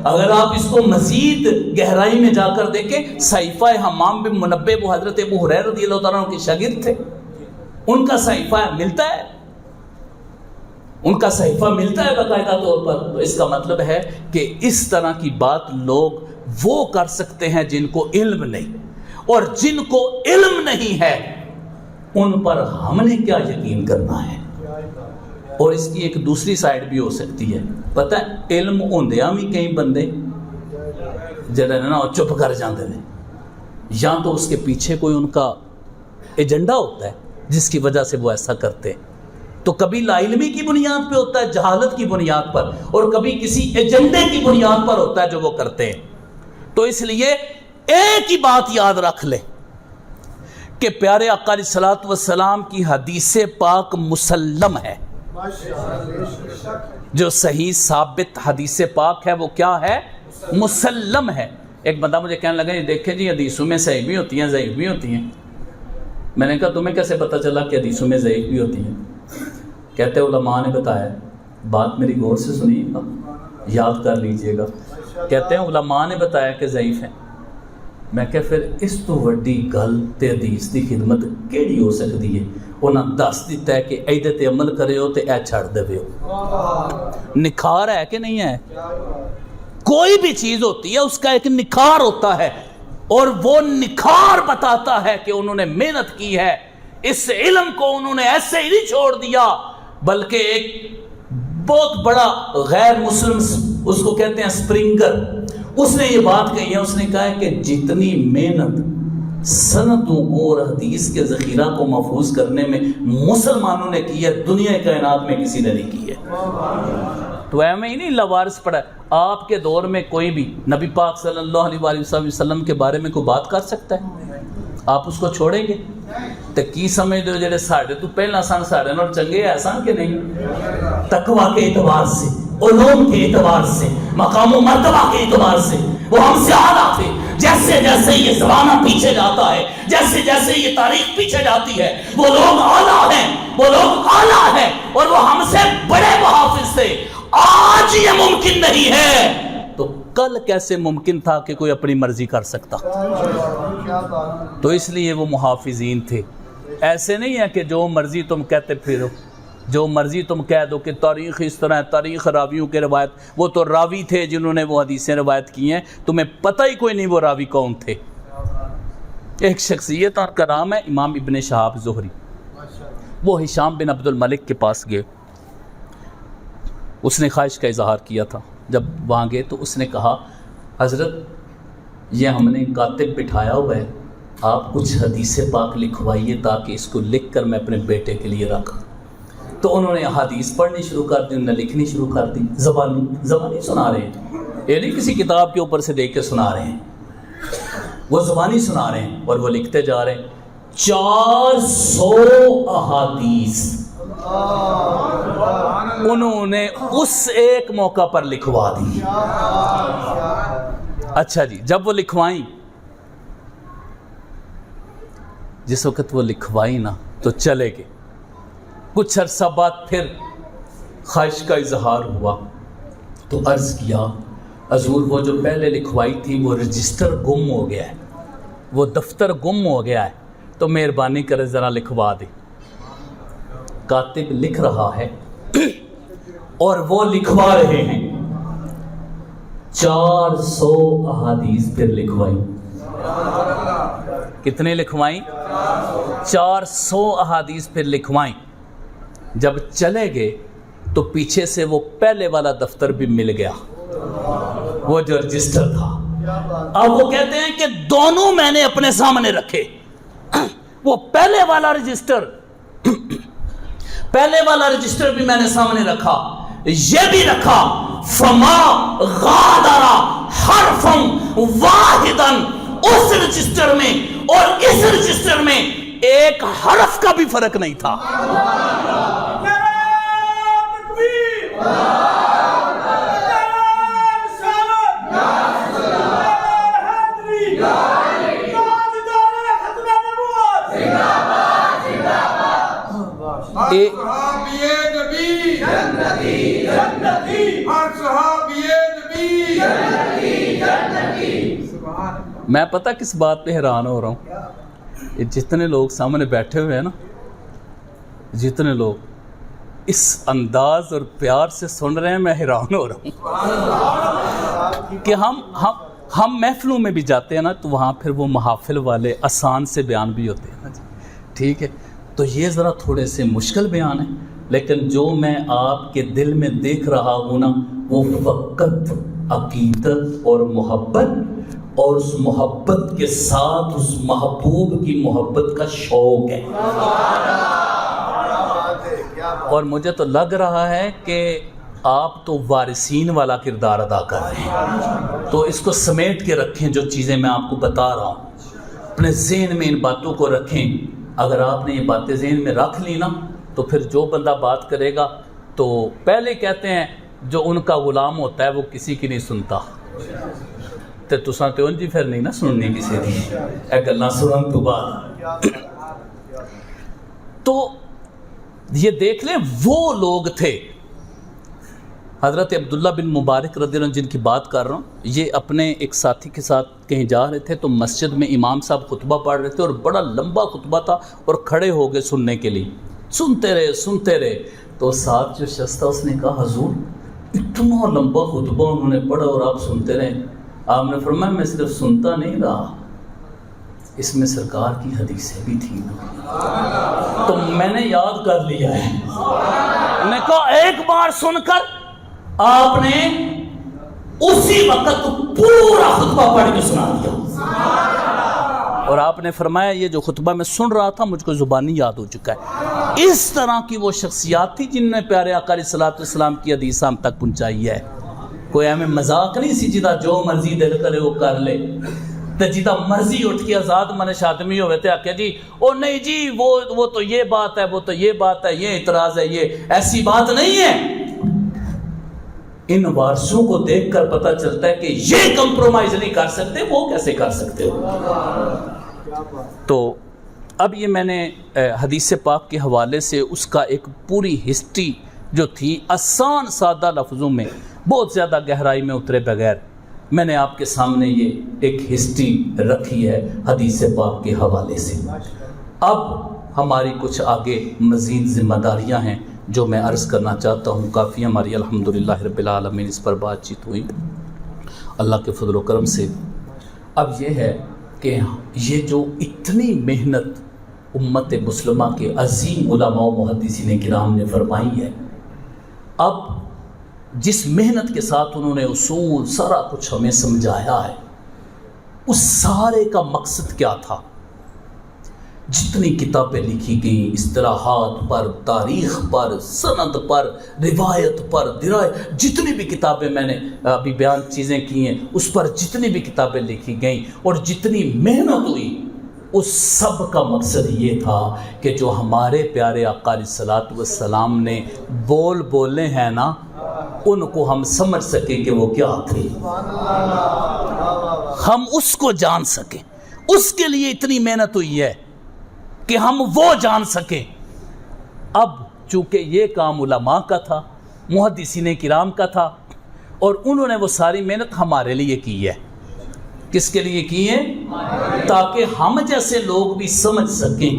اگر آپ اس کو مزید گہرائی میں جا کر دیکھیں، صحیفہ حمام بن منبہ وہ حضرت ابو ہریرہ رضی اللہ تعالیٰ عنہ کے شاگرد تھے، ان کا صحیفہ ملتا ہے، ان کا صحیفہ ملتا ہے باقاعدہ طور پر. تو اس کا مطلب ہے کہ اس طرح کی بات لوگ وہ کر سکتے ہیں جن کو علم نہیں، اور جن کو علم نہیں ہے ان پر ہم نے کیا یقین کرنا ہے. اور اس کی ایک دوسری سائیڈ بھی ہو سکتی ہے. پتہ ہے علم ہوندیاں بھی کئی بندے جڑے نا چپ کر جاندے نے، یا تو اس کے پیچھے کوئی ان کا ایجنڈا ہوتا ہے جس کی وجہ سے وہ ایسا کرتے ہیں. تو کبھی لا علمی کی بنیاد پہ ہوتا ہے، جہالت کی بنیاد پر، اور کبھی کسی ایجنڈے کی بنیاد پر ہوتا ہے جو وہ کرتے ہیں. تو اس لیے ایک ہی بات یاد رکھ لیں کہ پیارے آقا علیہ الصلوۃ والسلام کی حدیث پاک مسلم ہے. جو صحیح ثابت حدیث پاک ہے وہ کیا ہے؟ مسلم ہے. ایک بندہ مجھے کہنے لگا یہ دیکھیں جی حدیثوں میں صحیح بھی ہوتی ہیں ضعیف بھی ہوتی ہیں. میں نے کہا تمہیں کیسے پتہ چلا کہ حدیثوں میں ضعیف بھی ہوتی ہیں؟ کہتے علماء نے بتایا. بات میری غور سے سنیے گا، یاد کر لیجئے گا. کہتے ہیں علماء نے بتایا کہ ضعیف ہیں. میں کہ پھر اس تو وڈی گل تے حدیث دی خدمت کیڑی ہو سکتی ہے؟ انہاں دس دیتا ہے کہ ایدے تے عمل کرے ہو تے اے چھڑ دے ہو. نکھار ہے کہ نہیں ہے؟ کوئی بھی چیز ہوتی ہے اس کا ایک نکھار ہوتا ہے، اور وہ نکھار بتاتا ہے کہ انہوں نے محنت کی ہے. اس علم کو انہوں نے ایسے ہی نہیں چھوڑ دیا، بلکہ ایک بہت بڑا غیر مسلم، اس کو کہتے ہیں سپرنگر، اس نے یہ بات کہی ہے. اس نے کہا ہے کہ جتنی محنت سندوں اور حدیث کے ذخیرہ کو محفوظ کرنے میں مسلمانوں نے کی ہے، دنیا کائنات میں کسی نے نہیں کی ہے. تو ایویں ہی نہیں لوارث پڑا ہے. آپ کے دور میں کوئی بھی نبی پاک صلی اللہ علیہ وآلہ وسلم کے بارے میں کوئی بات کر سکتا ہے؟ آپ اس کو چھوڑیں گے؟ تو کی سمجھ دو جڑے ساڑھے تو پہلا سن ساڑھے نور چنگے احسان کے نہیں؟ تقوی کے اعتبار سے، علوم کے اعتبار سے، مقام و مرتبہ کے اعتبار سے وہ ہم سے اعلیٰ تھے. جیسے جیسے یہ زمانہ پیچھے جاتا ہے، جیسے جیسے یہ تاریخ پیچھے جاتی ہے، وہ لوگ اعلیٰ ہیں، وہ لوگ اعلیٰ ہیں، اور وہ ہم سے بڑے محافظ تھے. آج یہ ممکن نہیں ہے تو کل کیسے ممکن تھا کہ کوئی اپنی مرضی کر سکتا؟ تو اس لیے وہ محافظین تھے. ایسے نہیں ہے کہ جو مرضی تم کہتے پھرو، جو مرضی تم کہہ دو کہ تاریخ اس طرح ہے، تاریخ راویوں کے روایت. وہ تو راوی تھے جنہوں نے وہ حدیثیں روایت کی ہیں، تمہیں پتہ ہی کوئی نہیں وہ راوی کون تھے. ایک شخصیت اور کا نام ہے امام ابن شہاب زہری. وہ ہشام بن عبد الملک کے پاس گئے، اس نے خواہش کا اظہار کیا تھا. جب وہاں گئے تو اس نے کہا حضرت یہ ہم نے کاتب بٹھایا ہوا ہے، آپ کچھ حدیث پاک لکھوائیے تاکہ اس کو لکھ کر میں اپنے بیٹے کے لیے رکھوں. تو انہوں نے حدیث پڑھنی شروع کر دی، انہوں نے لکھنی شروع کر دی. زبانی سنا رہے ہیں، یہ نہیں کسی کتاب کے اوپر سے دیکھ کے سنا رہے ہیں، وہ زبانی سنا رہے ہیں اور وہ لکھتے جا رہے ہیں. 400 احادیث انہوں نے اس ایک موقع پر لکھوا دی. اچھا جی، جب وہ لکھوائیں، جس وقت وہ لکھوائیں نا تو چلے گئے. کچھ عرصہ بعد پھر خواہش کا اظہار ہوا تو عرض کیا حضور وہ جو پہلے لکھوائی تھی وہ رجسٹر گم ہو گیا ہے، وہ دفتر گم ہو گیا ہے، تو مہربانی کرے ذرا لکھوا دے. کاتب لکھ رہا ہے اور وہ لکھوا رہے ہیں. 400 احادیث پھر لکھوائی. کتنے لکھوائیں؟ 400 احادیث پھر لکھوائیں. جب چلے گئے تو پیچھے سے وہ پہلے والا دفتر بھی مل گیا، وہ جو رجسٹر تھا. اب وہ کہتے ہیں کہ دونوں میں نے اپنے سامنے رکھے. وہ پہلے والا رجسٹر بھی میں نے سامنے رکھا، یہ بھی رکھا. فما غادر حرفا واحدا، اس رجسٹر میں اور اس رجسٹر میں ایک حرف کا بھی فرق نہیں تھا. صحابی نبی جنتی جنتی، ہر صحابی نبی جنتی جنتی. میں پتہ کس بات پہ حیران ہو رہا ہوں، یہ جتنے لوگ سامنے بیٹھے ہوئے ہیں نا، جتنے لوگ اس انداز اور پیار سے سن رہے ہیں، میں حیران ہو رہا ہوں کہ ہم محفلوں میں بھی جاتے ہیں نا، تو وہاں پھر وہ محافل والے آسان سے بیان بھی ہوتے ہیں نا جی، ٹھیک ہے. تو یہ ذرا تھوڑے سے مشکل بیان ہے، لیکن جو میں آپ کے دل میں دیکھ رہا ہوں نا، وہ فقط عقیدت اور محبت، اور اس محبت کے ساتھ اس محبوب کی محبت کا شوق ہے. اور مجھے تو لگ رہا ہے کہ آپ تو وارثین والا کردار ادا کر رہے ہیں، تو اس کو سمیٹ کے رکھیں. جو چیزیں میں آپ کو بتا رہا ہوں اپنے ذہن میں ان باتوں کو رکھیں. اگر آپ نے یہ باتیں ذہن میں رکھ لی نا، تو پھر جو بندہ بات کرے گا، تو پہلے کہتے ہیں جو ان کا غلام ہوتا ہے وہ کسی کی نہیں سنتا، تو تساں تے انجی پھر نہیں نا سننی کسی دی، اے گلاں سنن تو بعد. تو یہ دیکھ لیں وہ لوگ تھے. حضرت عبداللہ بن مبارک رضی اللہ عنہ جن کی بات کر رہا ہوں، یہ اپنے ایک ساتھی کے ساتھ کہیں جا رہے تھے، تو مسجد میں امام صاحب خطبہ پڑھ رہے تھے، اور بڑا لمبا خطبہ تھا، اور کھڑے ہو گئے سننے کے لیے. سنتے رہے. تو ساتھ جو شخص تھا اس نے کہا حضور اتنا لمبا خطبہ انہوں نے پڑھا اور آپ سنتے رہے. آپ نے فرمایا میں صرف سنتا نہیں رہا، اس میں سرکار کی حدیثیں بھی تھیں نا، تو میں نے یاد کر لیا ہے. میں نے کہا ایک بار سن کر آپ نے اسی وقت پورا خطبہ پڑھ کے سنا دیا. اور آپ نے فرمایا یہ جو خطبہ میں سن رہا تھا مجھ کو زبانی یاد ہو چکا ہے. اس طرح کی وہ شخصیات تھی جن نے پیارے آقا علیہ الصلوۃ والسلام کی حدیث ہم تک پہنچائی ہے. کوئی ہمیں مذاق نہیں سی جدا جو مرضی دل کرے وہ کر لے، تے جدا مرضی اٹھ کے آزاد منش آدمی ہوئے تے آکھیا جی او نہیں جی وہ تو یہ بات ہے، وہ تو یہ بات ہے، یہ اعتراض ہے، یہ ایسی بات نہیں ہے. ان وارثوں کو دیکھ کر پتہ چلتا ہے کہ یہ کمپرومائز نہیں کر سکتے، وہ کیسے کر سکتے ہو. تو اب یہ میں نے حدیث پاک کے حوالے سے اس کا ایک پوری ہسٹری جو تھی آسان سادہ لفظوں میں، بہت زیادہ گہرائی میں اترے بغیر، میں نے آپ کے سامنے یہ ایک ہسٹری رکھی ہے حدیث پاک کے حوالے سے. اب ہماری کچھ آگے مزید ذمہ داریاں ہیں جو میں عرض کرنا چاہتا ہوں. کافی ہماری الحمدللہ رب العالمین اس پر بات چیت ہوئی اللہ کے فضل و کرم سے. اب یہ ہے کہ یہ جو اتنی محنت امت مسلمہ کے عظیم علماء و محدثین کرام نے فرمائی ہے، اب جس محنت کے ساتھ انہوں نے اصول سارا کچھ ہمیں سمجھایا ہے، اس سارے کا مقصد کیا تھا؟ جتنی کتابیں لکھی گئیں اصطلاحات پر، تاریخ پر، سند پر، روایت پر، جتنی بھی کتابیں میں نے ابھی بیان چیزیں کی ہیں اس پر جتنی بھی کتابیں لکھی گئیں اور جتنی محنت ہوئی، اس سب کا مقصد یہ تھا کہ جو ہمارے پیارے آقا علیہ الصلوۃ والسلام نے بولے ہیں نا، ان کو ہم سمجھ سکیں کہ وہ کیا تھے، ہم اس کو جان سکیں. اس کے لیے اتنی محنت ہوئی ہے کہ ہم وہ جان سکیں. اب چونکہ یہ کام علماء کا تھا، محدثین کرام کا تھا، اور انہوں نے وہ ساری محنت ہمارے لیے کی ہے. کس کے لیے کی ہے؟ تاکہ ہم جیسے لوگ بھی سمجھ سکیں.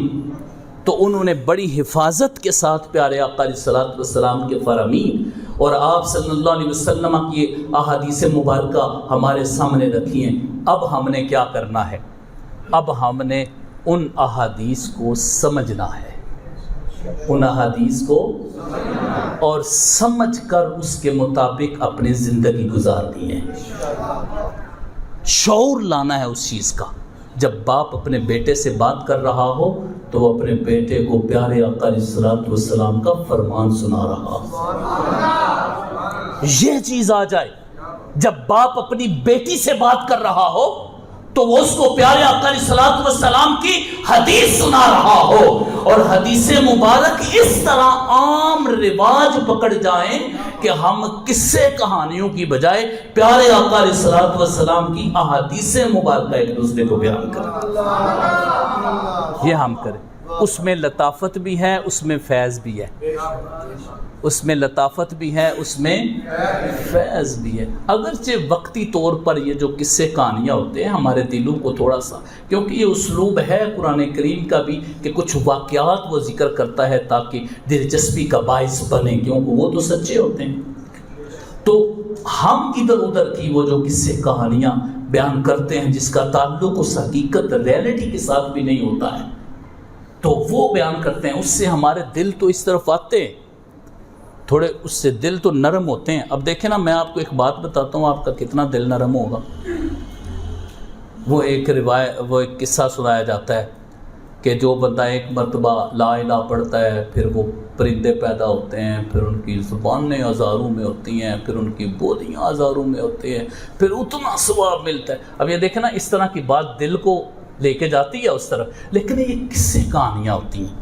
تو انہوں نے بڑی حفاظت کے ساتھ پیارے آقا علیہ الصلوۃ والسلام کے فرامین اور آپ صلی اللہ علیہ وسلم کی احادیث مبارکہ ہمارے سامنے رکھی ہیں. اب ہم نے کیا کرنا ہے؟ اب ہم نے ان احادیث کو سمجھنا ہے، ان احادیث کو اور سمجھ کر اس کے مطابق اپنی زندگی گزارنی ہے. شعور لانا ہے اس چیز کا. جب باپ اپنے بیٹے سے بات کر رہا ہو تو وہ اپنے بیٹے کو پیارے آقا علیہ الصلوۃ والسلام کا فرمان سنا رہا ہو، یہ چیز آ جائے. جب باپ اپنی بیٹی سے بات کر رہا ہو تو وہ اس کو پیارے آقا علیہ الصلوۃ والسلام کی حدیث سنا رہا ہو، اور حدیث مبارک اس طرح عام رواج پکڑ جائیں کہ ہم قصے کہانیوں کی بجائے پیارے آقا علیہ الصلوۃ والسلام کی احادیث مبارکہ ایک دوسرے کو بیان کریں. یہ ہم کریں. اس میں لطافت بھی ہے، اس میں فیض بھی ہے، اس میں لطافت بھی ہے، اس میں فیض بھی ہے۔ اگرچہ وقتی طور پر یہ جو قصے کہانیاں ہوتے ہیں ہمارے دلوں کو تھوڑا سا، کیونکہ یہ اسلوب ہے قرآن کریم کا بھی کہ کچھ واقعات وہ ذکر کرتا ہے تاکہ دلچسپی کا باعث بنے، کیونکہ وہ تو سچے ہوتے ہیں۔ تو ہم ادھر ادھر کی وہ جو قصے کہانیاں بیان کرتے ہیں جس کا تعلق اس حقیقت ریئلٹی کے ساتھ بھی نہیں ہوتا ہے، تو وہ بیان کرتے ہیں، اس سے ہمارے دل تو اس طرف آتے ہیں، تھوڑے اس سے دل تو نرم ہوتے ہیں۔ اب دیکھیں نا، میں آپ کو ایک بات بتاتا ہوں، آپ کا کتنا دل نرم ہوگا۔ وہ ایک قصہ سنایا جاتا ہے کہ جو بندہ ایک مرتبہ لا الہ پڑھتا ہے، پھر وہ پرندے پیدا ہوتے ہیں، پھر ان کی زبانیں ہزاروں میں ہوتی ہیں، پھر ان کی بولیاں ہزاروں میں ہوتی ہیں، پھر اتنا ثواب ملتا ہے۔ اب یہ دیکھیں نا، اس طرح کی بات دل کو لے کے جاتی ہے اس طرف، لیکن یہ قصے کہانیاں ہوتی ہیں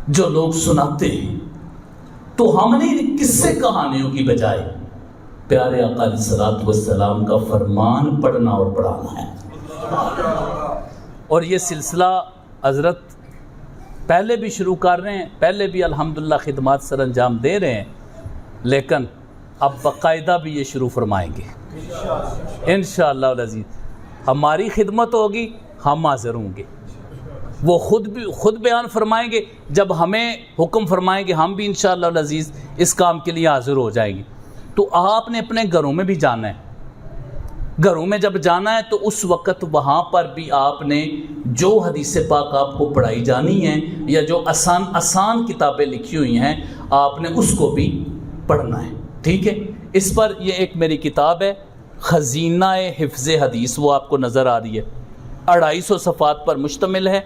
جو لوگ سناتے ہیں۔ تو ہم نے قصے کہانیوں کی بجائے پیارے آقا علیہ الصلوۃ والسلام کا فرمان پڑھنا اور پڑھانا ہے۔ اور یہ سلسلہ حضرت پہلے بھی شروع کر رہے ہیں، پہلے بھی الحمدللہ خدمات سر انجام دے رہے ہیں، لیکن اب باقاعدہ بھی یہ شروع فرمائیں گے انشاءاللہ العزیز۔ ہماری خدمت ہوگی، ہم حاضر ہوں گے، وہ خود بیان فرمائیں گے، جب ہمیں حکم فرمائیں گے ہم بھی انشاءاللہ العزیز اس کام کے لیے حاضر ہو جائیں گے۔ تو آپ نے اپنے گھروں میں بھی جانا ہے، گھروں میں جب جانا ہے تو اس وقت وہاں پر بھی آپ نے جو حدیث پاک آپ کو پڑھائی جانی ہیں یا جو آسان کتابیں لکھی ہوئی ہیں آپ نے اس کو بھی پڑھنا ہے، ٹھیک ہے۔ اس پر یہ ایک میری کتاب ہے خزینہ حفظ حدیث، وہ آپ کو نظر آ رہی ہے، 250 صفحات پر مشتمل ہے۔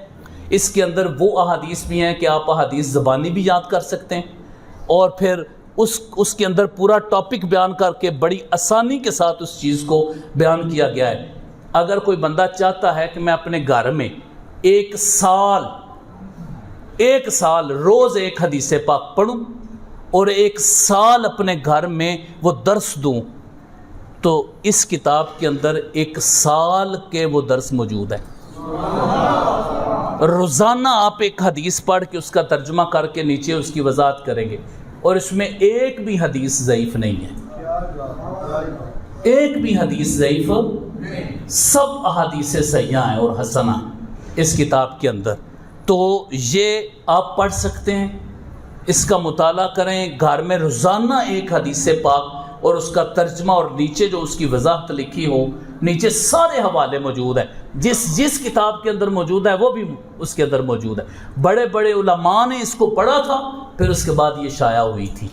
اس کے اندر وہ احادیث بھی ہیں کہ آپ احادیث زبانی بھی یاد کر سکتے ہیں، اور پھر اس کے اندر پورا ٹاپک بیان کر کے بڑی آسانی کے ساتھ اس چیز کو بیان کیا گیا ہے۔ اگر کوئی بندہ چاہتا ہے کہ میں اپنے گھر میں ایک سال روز ایک حدیث پاک پڑھوں اور ایک سال اپنے گھر میں وہ درس دوں، تو اس کتاب کے اندر ایک سال کے وہ درس موجود ہے۔ روزانہ آپ ایک حدیث پڑھ کے اس کا ترجمہ کر کے نیچے اس کی وضاحت کریں گے، اور اس میں ایک بھی حدیث ضعیف نہیں ہے، ایک بھی حدیث ضعیف، سب احادیث صحیحہ ہیں اور حسنہ اس کتاب کے اندر۔ تو یہ آپ پڑھ سکتے ہیں، اس کا مطالعہ کریں گھر میں، روزانہ ایک حدیث پاک اور اس کا ترجمہ، اور نیچے جو اس کی وضاحت لکھی ہو، نیچے سارے حوالے موجود ہیں، جس کتاب کے اندر موجود ہے وہ بھی اس کے اندر موجود ہے۔ بڑے بڑے علماء نے اس کو پڑھا تھا، پھر اس کے بعد یہ شائع ہوئی تھی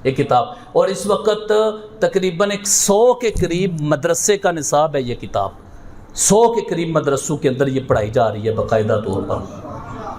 یہ کتاب، اور اس وقت تقریباً 100 کے قریب مدرسے کا نصاب ہے یہ کتاب، 100 کے قریب مدرسوں کے اندر یہ پڑھائی جا رہی ہے باقاعدہ طور پر۔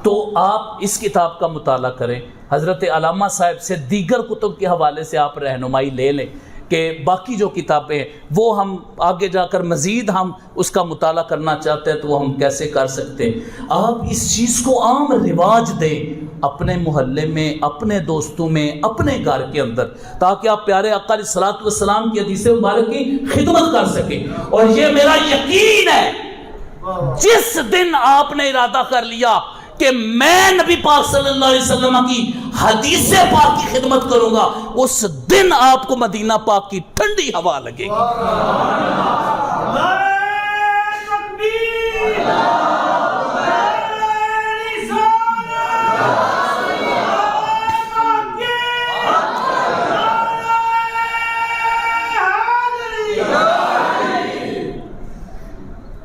تو آپ اس کتاب کا مطالعہ کریں، حضرت علامہ صاحب سے دیگر کتب کے حوالے سے آپ رہنمائی لے لیں کہ باقی جو کتابیں وہ ہم آگے جا کر مزید ہم اس کا مطالعہ کرنا چاہتے ہیں تو وہ ہم کیسے کر سکتے ہیں۔ آپ اس چیز کو عام رواج دیں اپنے محلے میں، اپنے دوستوں میں، اپنے گھر کے اندر، تاکہ آپ پیارے آقا علیہ الصلوۃ والسلام کی حدیث مبارک کی خدمت کر سکیں۔ اور یہ میرا یقین ہے، جس دن آپ نے ارادہ کر لیا کہ میں نبی پاک صلی اللہ علیہ وسلم کی حدیث پاک کی خدمت کروں گا، اس دن آپ کو مدینہ پاک کی ٹھنڈی ہوا لگے گی۔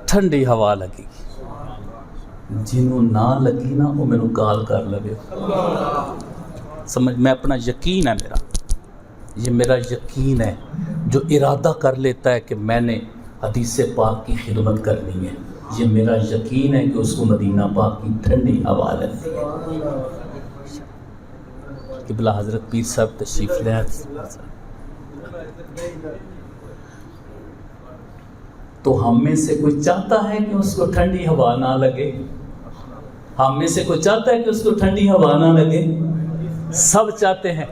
ٹھنڈی ہوا لگے گی، جنہوں نہ لگی نا وہ میرے کال کر لگے سمجھ۔ میں اپنا یقین ہے، یہ میرا یقین ہے، جو ارادہ کر لیتا ہے کہ میں نے حدیث پاک کی خدمت کرنی ہے، یہ میرا یقین ہے کہ اس کو مدینہ پاک کی ٹھنڈی ہوا لگتی ہے۔ قبلہ حضرت پیر صاحب تشریف لے آئے۔ تو ہم میں سے کوئی چاہتا ہے کہ اس کو ٹھنڈی ہوا نہ لگے؟ ہم میں سے کوئی چاہتا ہے کہ اس کو ٹھنڈی ہوا نہ لگے؟ سب چاہتے ہیں۔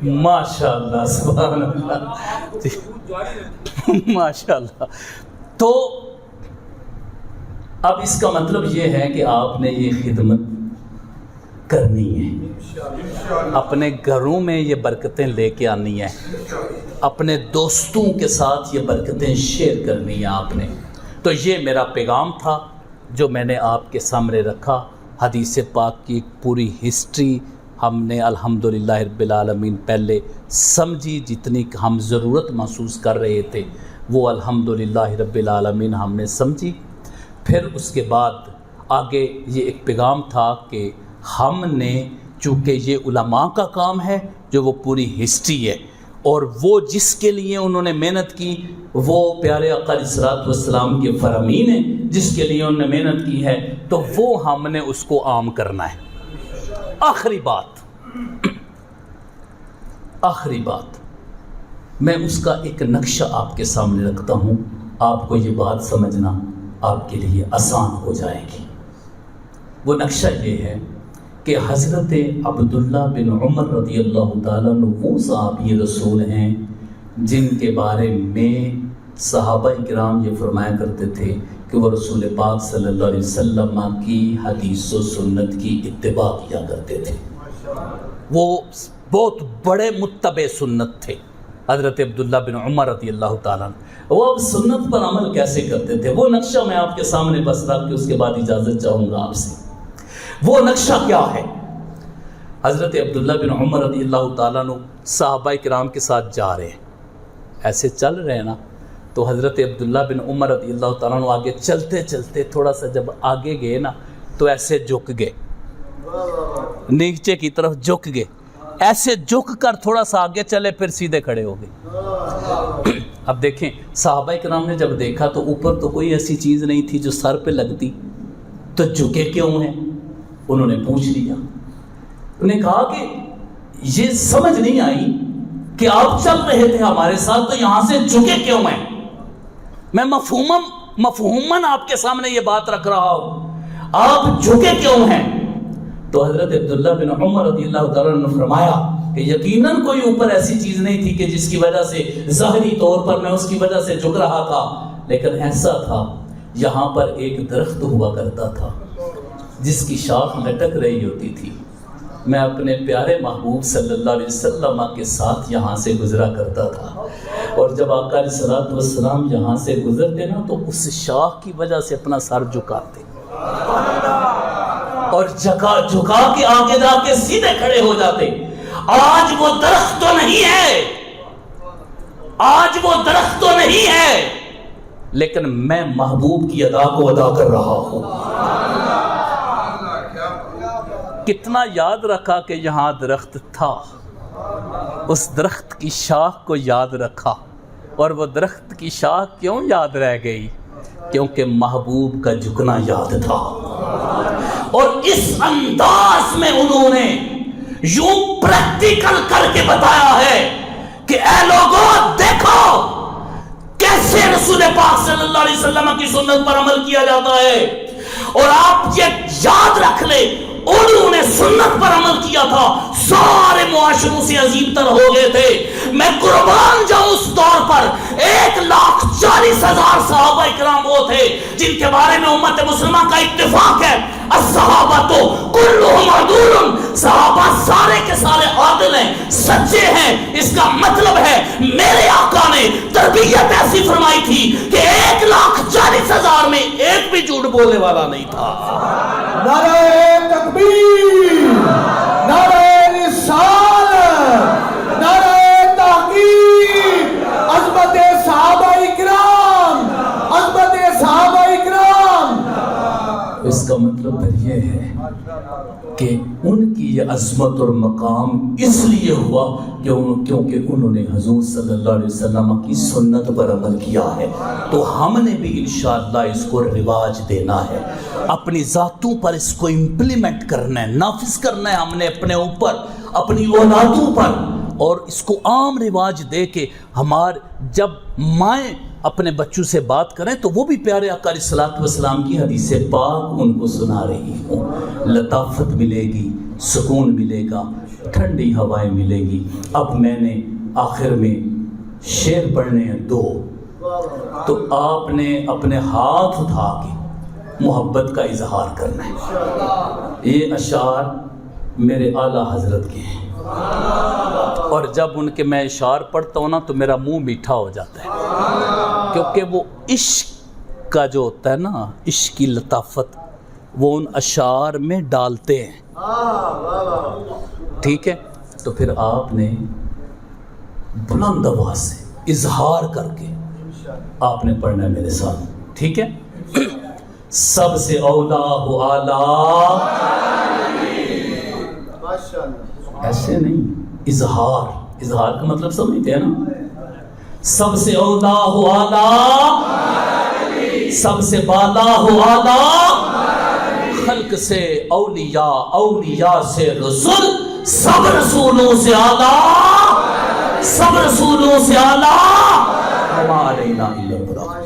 ماشاءاللہ، سبحان اللہ، ماشاءاللہ۔ تو اب اس کا مطلب یہ ہے کہ آپ نے یہ خدمت کرنی ہے، اپنے گھروں میں یہ برکتیں لے کے آنی ہیں، اپنے دوستوں کے ساتھ یہ برکتیں شیئر کرنی ہیں آپ نے۔ تو یہ میرا پیغام تھا جو میں نے آپ کے سامنے رکھا۔ حدیث پاک کی ایک پوری ہسٹری ہم نے الحمدللہ رب العالمین پہلے سمجھی، جتنی ہم ضرورت محسوس کر رہے تھے وہ الحمدللہ رب العالمین ہم نے سمجھی۔ پھر اس کے بعد آگے یہ ایک پیغام تھا کہ ہم نے، چونکہ یہ علماء کا کام ہے جو وہ پوری ہسٹری ہے، اور وہ جس کے لیے انہوں نے محنت کی وہ پیارے آقا علیہ الصلوۃ والسلام کے فرامین ہیں، جس کے لیے انہوں نے محنت کی ہے، تو وہ ہم نے اس کو عام کرنا ہے۔ آخری بات میں اس کا ایک نقشہ آپ کے سامنے رکھتا ہوں، آپ کو یہ بات سمجھنا آپ کے لیے آسان ہو جائے گی۔ وہ نقشہ یہ ہے کہ حضرت عبداللہ بن عمر رضی اللہ تعالیٰ عنہ وہ صحابی رسول ہیں جن کے بارے میں صحابہ کرام یہ فرمایا کرتے تھے کہ وہ رسول پاک صلی اللہ علیہ وسلم کی حدیث و سنت کی اتباع کیا کرتے تھے۔ وہ بہت بڑے متبع سنت تھے حضرت عبداللہ بن عمر رضی اللہ تعالیٰ عنہ۔ وہ اب سنت پر عمل کیسے کرتے تھے، وہ نقشہ میں آپ کے سامنے بس رکھ کے اس کے بعد اجازت چاہوں گا آپ سے۔ وہ نقشہ کیا ہے؟ حضرت عبداللہ بن عمر رضی اللہ تعالیٰ عنہ صحابہ کرام کے ساتھ جا رہے ہیں، ایسے چل رہے ہیں نا، تو حضرت عبداللہ بن عمر رضی اللہ تعالیٰ عنہ آگے چلتے چلتے تھوڑا سا جب آگے گئے نا تو ایسے جھک گئے، نیچے کی طرف جھک گئے، ایسے جھک کر تھوڑا سا آگے چلے، پھر سیدھے کھڑے ہو گئے۔ اب دیکھیں صحابہ کرام نے جب دیکھا تو اوپر تو کوئی ایسی چیز نہیں تھی جو سر پہ لگتی، تو جھکے کیوں ہیں؟ انہوں نے پوچھ لیا، انہوں نے کہا کہ یہ سمجھ نہیں آئی کہ آپ چل رہے تھے ہمارے ساتھ تو یہاں سے جھکے کیوں ہیں؟ میں مفہوماً آپ کے سامنے یہ بات رکھ رہا ہوں، آپ جھکے کیوں ہیں؟ تو حضرت عبداللہ بن عمر رضی اللہ تعالیٰ نے فرمایا کہ یقیناً کوئی اوپر ایسی چیز نہیں تھی کہ جس کی وجہ سے ظاہری طور پر میں اس کی وجہ سے جھک رہا تھا، لیکن ایسا تھا یہاں پر ایک درخت ہوا کرتا تھا جس کی شاخ لٹک رہی ہوتی تھی، میں اپنے پیارے محبوب صلی اللہ علیہ وسلم کے ساتھ یہاں سے گزرا کرتا تھا، اور جب آقا علیہ الصلوۃ والسلام یہاں سے گزرتے نا تو اس شاخ کی وجہ سے اپنا سر جھکاتے اور جھکا کے آگے جا کے سیدھے کھڑے ہو جاتے۔ آج وہ درخت تو نہیں ہے، آج وہ درخت تو نہیں ہے، لیکن میں محبوب کی ادا کو ادا کر رہا ہوں۔ کتنا یاد رکھا کہ یہاں درخت تھا، اس درخت کی شاخ کو یاد رکھا، اور وہ درخت کی شاخ کیوں یاد رہ گئی؟ کیونکہ محبوب کا جھکنا یاد تھا، اور اس انداز میں انہوں نے یوں پریکٹیکل کر کے بتایا ہے کہ اے لوگوں دیکھو کیسے رسول پاک صلی اللہ علیہ وسلم کی سنت پر عمل کیا جاتا ہے، اور آپ یہ یاد رکھ لیں انہوں نے سنت پر عمل کیا تھا، سارے معاشروں سے عظیم تر ہو گئے تھے۔ میں قربان جاؤں اس دور پر 1,40,000 صحابہ کرام وہ تھے جن کے بارے میں امت مسلمہ کا اتفاق ہے، الصحابہ تو کلہم عدول، صحابہ سارے کے سارے عادل ہیں، سچے ہیں۔ اس کا مطلب ہے میرے آقا نے تربیت ایسی فرمائی تھی کہ 1,40,000 میں ایک بھی جھوٹ بولنے والا نہیں تھا۔ نعرہ تکبیر، نعرہ رسالت، نعرہ تحقیق، عظمت صحابہ اکرام، عظمت صحابہ اکرام۔ اس کا مطلب پھر یہ ہے کہ ان کی یہ عظمت اور مقام اس لیے ہوا کیونکہ انہوں نے حضور صلی اللہ علیہ وسلم کی سنت پر عمل کیا ہے، تو ہم نے بھی انشاءاللہ اس کو رواج دینا ہے، اپنی ذاتوں پر اس کو امپلیمنٹ کرنا ہے، نافذ کرنا ہے ہم نے اپنے اوپر، اپنی اولادوں پر، اور اس کو عام رواج دے کے جب مائیں اپنے بچوں سے بات کریں تو وہ بھی پیارے آقا علیہ الصلوۃ والسلام کی حدیث پاک ان کو سنا رہی ہوں، لطافت ملے گی، سکون ملے گا، ٹھنڈی ہوائیں ملے گی۔ اب میں نے آخر میں شعر پڑھنے ہیں 2، تو آپ نے اپنے ہاتھ اٹھا کے محبت کا اظہار کرنا ہے. یہ اشعار میرے اعلیٰ حضرت کے ہیں، اور جب ان کے میں اشعار پڑھتا ہوں نا تو میرا منہ میٹھا ہو جاتا ہے، کیونکہ وہ عشق کا جو ہوتا ہے نا، عشق کی لطافت وہ ان اشعار میں ڈالتے ہیں. ٹھیک ہے، تو پھر آپ نے بلند آواز سے اظہار کر کے آپ نے پڑھنا ہے میرے ساتھ. ٹھیک ہے، سب سے اولا ہو اعلیٰ، ایسے نہیں، اظہار کا مطلب سمجھتے ہیں نا. سب سے اولا ہو اعلیٰ، سب سے بالا ہو اعلیٰ، خلق سے اولیاء، اولیاء سے رسول، سب رسولوں سے اعلیٰ، سب رسولوں سے اعلیٰ، وما علینا الا البلاغ.